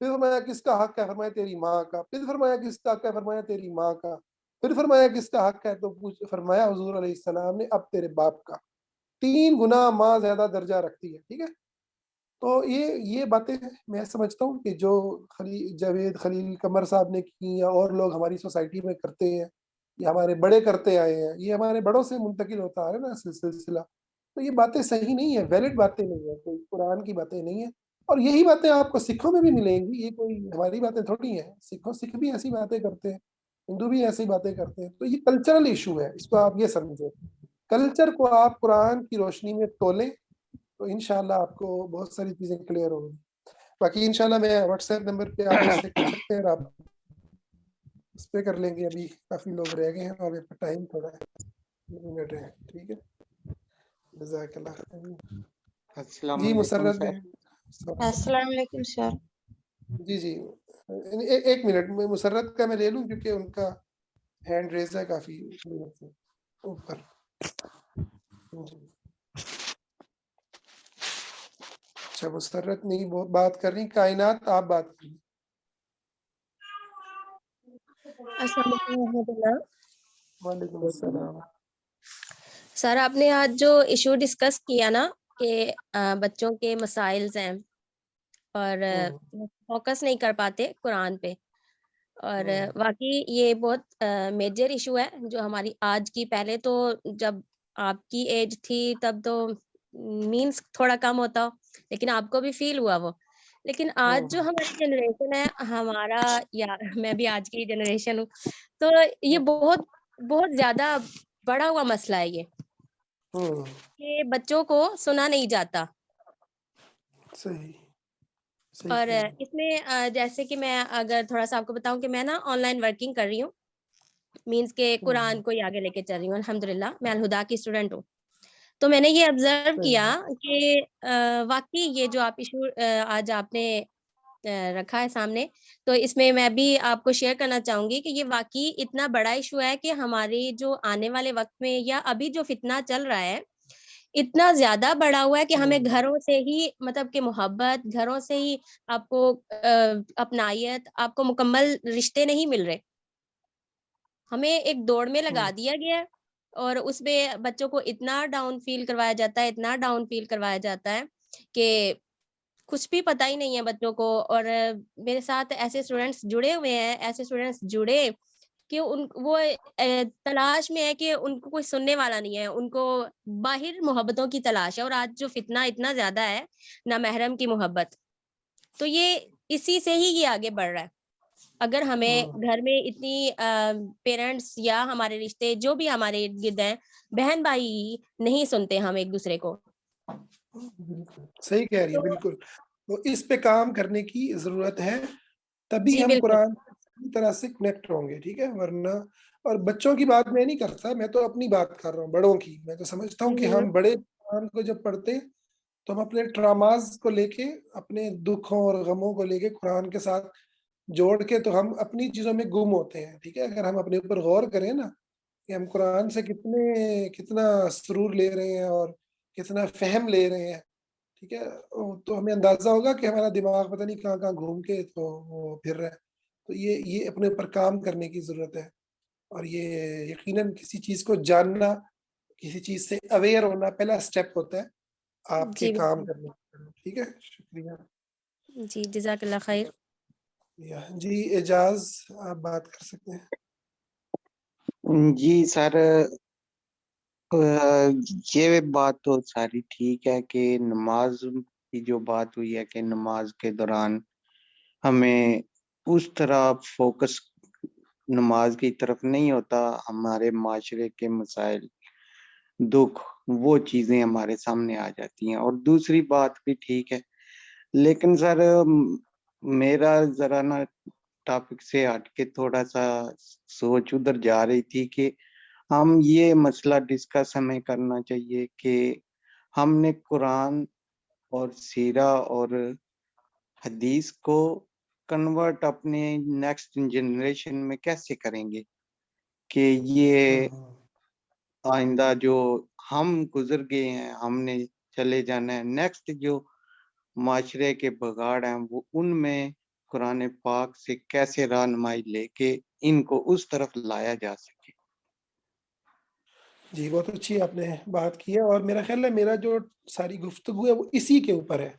پھر فرمایا کس کا حق ہے؟ فرمایا تیری ماں کا. پھر فرمایا کس کا حق ہے؟ فرمایا تیری ماں کا. پھر فرمایا کس کا حق ہے؟ تو فرمایا حضور علیہ السلام نے اب تیرے باپ کا. 3 گنا ماں زیادہ درجہ رکھتی ہے. ٹھیک ہے. تو یہ باتیں میں سمجھتا ہوں کہ جو جاوید خلیل قمر صاحب نے کی یا اور لوگ ہماری سوسائٹی میں کرتے ہیں یا ہمارے بڑے کرتے آئے ہیں, یہ ہمارے بڑوں سے منتقل ہوتا آ رہا ہے نا سلسلہ. تو یہ باتیں صحیح نہیں ہیں, ویلڈ باتیں نہیں ہیں, کوئی قرآن کی باتیں نہیں ہیں. اور یہی باتیں آپ کو سکھوں میں بھی ملیں گی. یہ کوئی ہماری باتیں تھوڑی ہیں. سکھ بھی ایسی باتیں کرتے ہیں, ہندو بھی ایسی باتیں کرتے ہیں. تو یہ کلچرل ایشو ہے, اس کو آپ یہ سمجھیں. کلچر کو آپ قرآن کی روشنی میں تولیں تو انشاءاللہ آپ کو بہت ساری چیزیں کلیئر ہوں گی. باقی انشاءاللہ میں واٹس ایپ نمبر پہ آپ مجھ سے کر سکتے ہیں, اور آپ اس پہ کر لیں گے. ابھی کافی لوگ رہ گئے ہیں اور ٹائم تھوڑا منٹ ہے. ٹھیک ہے, جزاک اللہ خیر. السلام جی علیکم مسرت سر. میں. السلام علیکم سر. جی ایک منٹ میں مسرت کا میں لے لوں کیونکہ ان کا ہینڈ ریز ہے کافی اوپر. اچھا مسرت نہیں بات کر رہی, کائنات آپ بات کر رہی. السلام علیکم ورحمۃ اللہ. وعلیکم السلام. سر آپ نے آج جو ایشو ڈسکس کیا نا کہ بچوں کے مسائل ہیں اور فوکس نہیں کر پاتے قرآن پہ, اور واقعی یہ بہت میجر ایشو ہے جو ہماری آج کی, پہلے تو جب آپ کی ایج تھی تب تو مینس تھوڑا کم ہوتا ہو, لیکن آپ کو بھی فیل ہوا وہ. لیکن آج جو ہماری جنریشن ہے, ہمارا یا میں بھی آج کی جنریشن ہوں, تو یہ بہت بہت زیادہ بڑا ہوا مسئلہ ہے یہ کہ بچوں کو سنا نہیں جاتا. صحیح. اور اس میں جیسے کہ میں اگر تھوڑا سا آپ کو بتاؤں کہ میں نا آن لائن ورکنگ کر رہی ہوں, مینس کہ قرآن کو آگے لے کے چل رہی ہوں. الحمدللہ میں الہدا کی اسٹوڈنٹ ہوں. تو میں نے یہ آبزرو کیا کہ واقعی یہ جو آپ ایشو آج آپ نے رکھا ہے سامنے, تو اس میں میں بھی آپ کو شیئر کرنا چاہوں گی کہ یہ واقعی اتنا بڑا ایشو ہے کہ ہماری جو آنے والے وقت میں یا ابھی جو فتنہ چل رہا ہے اتنا زیادہ بڑا ہوا ہے کہ ہمیں گھروں سے ہی مطلب کہ محبت, گھروں سے ہی آپ کو اپنائیت, آپ کو مکمل رشتے نہیں مل رہے. ہمیں ایک دوڑ میں لگا دیا گیا ہے اور اس میں بچوں کو اتنا ڈاؤن فیل کروایا جاتا ہے, اتنا ڈاؤن فیل کروایا جاتا ہے کہ کچھ بھی پتہ ہی نہیں ہے بچوں کو. اور میرے ساتھ ایسے اسٹوڈینٹس جڑے ہوئے ہیں, ایسے اسٹوڈینٹس جڑے کہ وہ تلاش میں ہے کہ ان کو کوئی سننے والا نہیں ہے, ان کو باہر محبتوں کی تلاش ہے. اور آج جو فتنہ اتنا زیادہ ہے نامحرم کی محبت, تو یہ اسی سے ہی یہ آگے بڑھ رہا ہے. اگر ہمیں گھر میں اتنی پیرنٹس یا ہمارے رشتے جو بھی ہمارے ارد گرد ہیں, بہن بھائی نہیں سنتے ہم ایک دوسرے کو. صحیح کہہ رہی ہے, بالکل. تو اس پہ کام کرنے کی ضرورت ہے, تبھی جی ہم بالکل. قرآن کی طرح سے کنیکٹ ہوں گے. ٹھیک ہے, ورنہ. اور بچوں کی بات میں نہیں کرتا, میں تو اپنی بات کر رہا ہوں, بڑوں کی. میں تو سمجھتا ہوں کہ ہم بڑے قرآن کو جب پڑھتے ہیں تو ہم اپنے ٹراماز کو لے کے, اپنے دکھوں اور غموں کو لے کے قرآن کے ساتھ جوڑ کے تو ہم اپنی چیزوں میں گم ہوتے ہیں. ٹھیک ہے, اگر ہم اپنے اوپر غور کریں نا کہ ہم قرآن سے کتنا سرور لے رہے ہیں اور کتنا فہم لے رہے ہیں, ٹھیک ہے, تو ہمیں اندازہ ہوگا کہ ہمارا دماغ پتہ نہیں کہاں کہاں گھوم کے تو وہ پھر رہا ہے. تو یہ اپنے اوپر کام کرنے کی ضرورت ہے. اور یہ یقیناً کسی چیز کو جاننا, کسی چیز سے اویئر ہونا پہلا سٹیپ ہوتا ہے آپ کے جی کام بالکل. کرنے کا. ٹھیک ہے, شکریہ. جی جزاک اللہ خیر. جی اعجاز, آپ بات کر سکتے ہیں. جی سر, یہ بات تو ساری ٹھیک ہے کہ نماز کی جو بات ہوئی ہے کہ نماز کے دوران ہمیں اس طرح فوکس نماز کی طرف نہیں ہوتا. ہمارے معاشرے کے مسائل, دکھ, وہ چیزیں ہمارے سامنے آ جاتی ہیں. اور دوسری بات بھی ٹھیک ہے, لیکن سر میرا ذرا نا ٹاپک سے ہٹ کے تھوڑا سا سوچ ادھر جا رہی تھی کہ ہم یہ مسئلہ ڈسکس ہمیں کرنا چاہیے کہ ہم نے قرآن اور سیرہ اور حدیث کو کنورٹ اپنے نیکسٹ جنریشن میں کیسے کریں گے کہ یہ آئندہ جو ہم گزر گئے ہیں, ہم نے چلے جانا ہے, نیکسٹ جو معاشرے کے بگاڑ ہیں وہ ان میں قرآن پاک سے کیسے رہنمائی لے کے ان کو اس طرف لایا جا سکے؟ جی بہت اچھی آپ نے بات کی ہے، اور میرا خیال ہے میرا جو ساری گفتگو ہے وہ اسی کے اوپر ہے.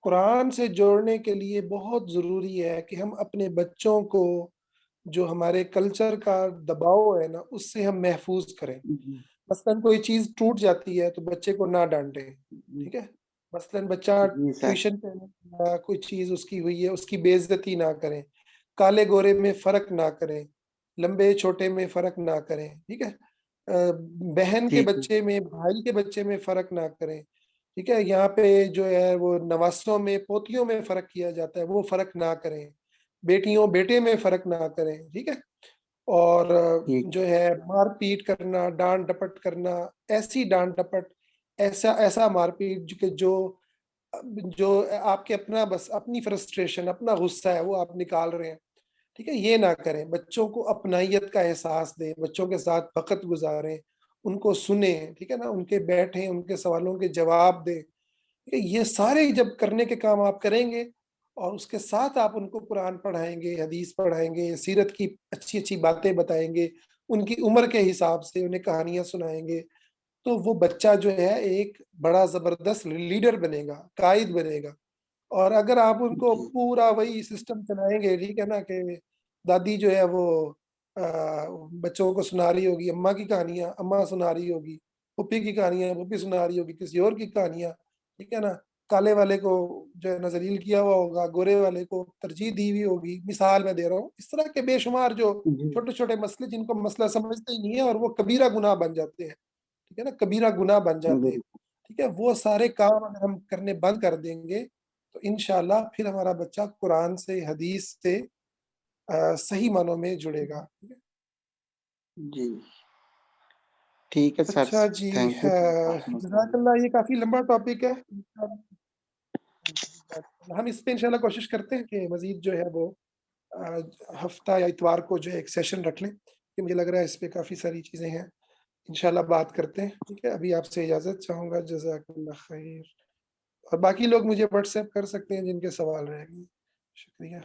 قرآن سے جوڑنے کے لیے بہت ضروری ہے کہ ہم اپنے بچوں کو جو ہمارے کلچر کا دباؤ ہے نا اس سے ہم محفوظ کریں. جی مثلاً کوئی چیز ٹوٹ جاتی ہے تو بچے کو نہ ڈانٹیں، ٹھیک ہے. مثلاً بچہ جی سر. ٹیوشن پہ کوئی چیز اس کی ہوئی ہے اس کی بے عزتی نہ کریں، کالے گورے میں فرق نہ کریں، لمبے چھوٹے میں فرق نہ کریں، ٹھیک ہے. بہن کے جی جی بچے میں بھائی کے بچے میں فرق نہ کریں، ٹھیک ہے. یہاں پہ جو ہے وہ نواسوں میں پوتیوں میں فرق کیا جاتا ہے، وہ فرق نہ کریں. بیٹیوں بیٹے میں فرق نہ کریں، ٹھیک ہے. اور ٹھیک. جو ہے مار پیٹ کرنا، ڈانٹ ڈپٹ کرنا، ایسی ڈانٹ ڈپٹ، ایسا مار پیٹ کہ جو آپ کے اپنا بس اپنی فرسٹریشن اپنا غصہ ہے وہ آپ نکال رہے ہیں، ٹھیک ہے. یہ نہ کریں. بچوں کو اپنائیت کا احساس دیں، بچوں کے ساتھ وقت گزاریں، ان کو سنیں، ٹھیک ہے نا، ان کے بیٹھیں، ان کے سوالوں کے جواب دیں. ٹھیک ہے. یہ سارے جب کرنے کے کام آپ کریں گے اور اس کے ساتھ آپ ان کو قرآن پڑھائیں گے، حدیث پڑھائیں گے، سیرت کی اچھی اچھی باتیں بتائیں گے، ان کی عمر کے حساب سے انہیں کہانیاں سنائیں گے، تو وہ بچہ جو ہے ایک بڑا زبردست لیڈر بنے گا، قائد بنے گا. اور اگر آپ ان کو جی پورا وہی سسٹم چلائیں گے، ٹھیک ہے نا، کہ دادی جو ہے وہ بچوں کو سنا رہی ہوگی اماں کی کہانیاں، اماں سنا رہی ہوگی پھپھی کی کہانیاں، پھپھی سنا رہی ہوگی کسی اور کی کہانیاں، ٹھیک ہے نا. کالے والے کو جو ہے نظریل کیا ہوا ہوگا، گورے والے کو ترجیح دی ہوئی ہوگی. مثال میں دے رہا ہوں، اس طرح کے بے شمار جو جی چھوٹے چھوٹے مسئلے جن کو مسئلہ سمجھتے ہی نہیں ہے اور وہ کبیرہ گناہ بن جاتے ہیں، ٹھیک ہے نا، کبیرہ گناہ بن جاتے ہیں. بالکل. ٹھیک ہے. وہ سارے کام اگر ہم کرنے بند کر دیں گے تو انشاءاللہ پھر ہمارا بچہ قرآن سے، حدیث سے صحیح معنوں میں جڑے گا. جی ٹھیک ہے سر. اچھا جی، تھینک یو. جزاک اللہ. یہ کافی لمبا ٹاپک ہے، ہم اس پہ انشاءاللہ کوشش کرتے ہیں کہ مزید جو ہے وہ ہفتہ یا اتوار کو جو ہے ایک سیشن رکھ لیں، کہ مجھے لگ رہا ہے اس پہ کافی ساری چیزیں ہیں. انشاءاللہ بات کرتے ہیں. ٹھیک ہے. ابھی آپ سے اجازت چاہوں گا. جزاک اللہ خیر. اور باقی لوگ مجھے واٹس ایپ کر سکتے ہیں جن کے سوال رہیں گے. شکریہ.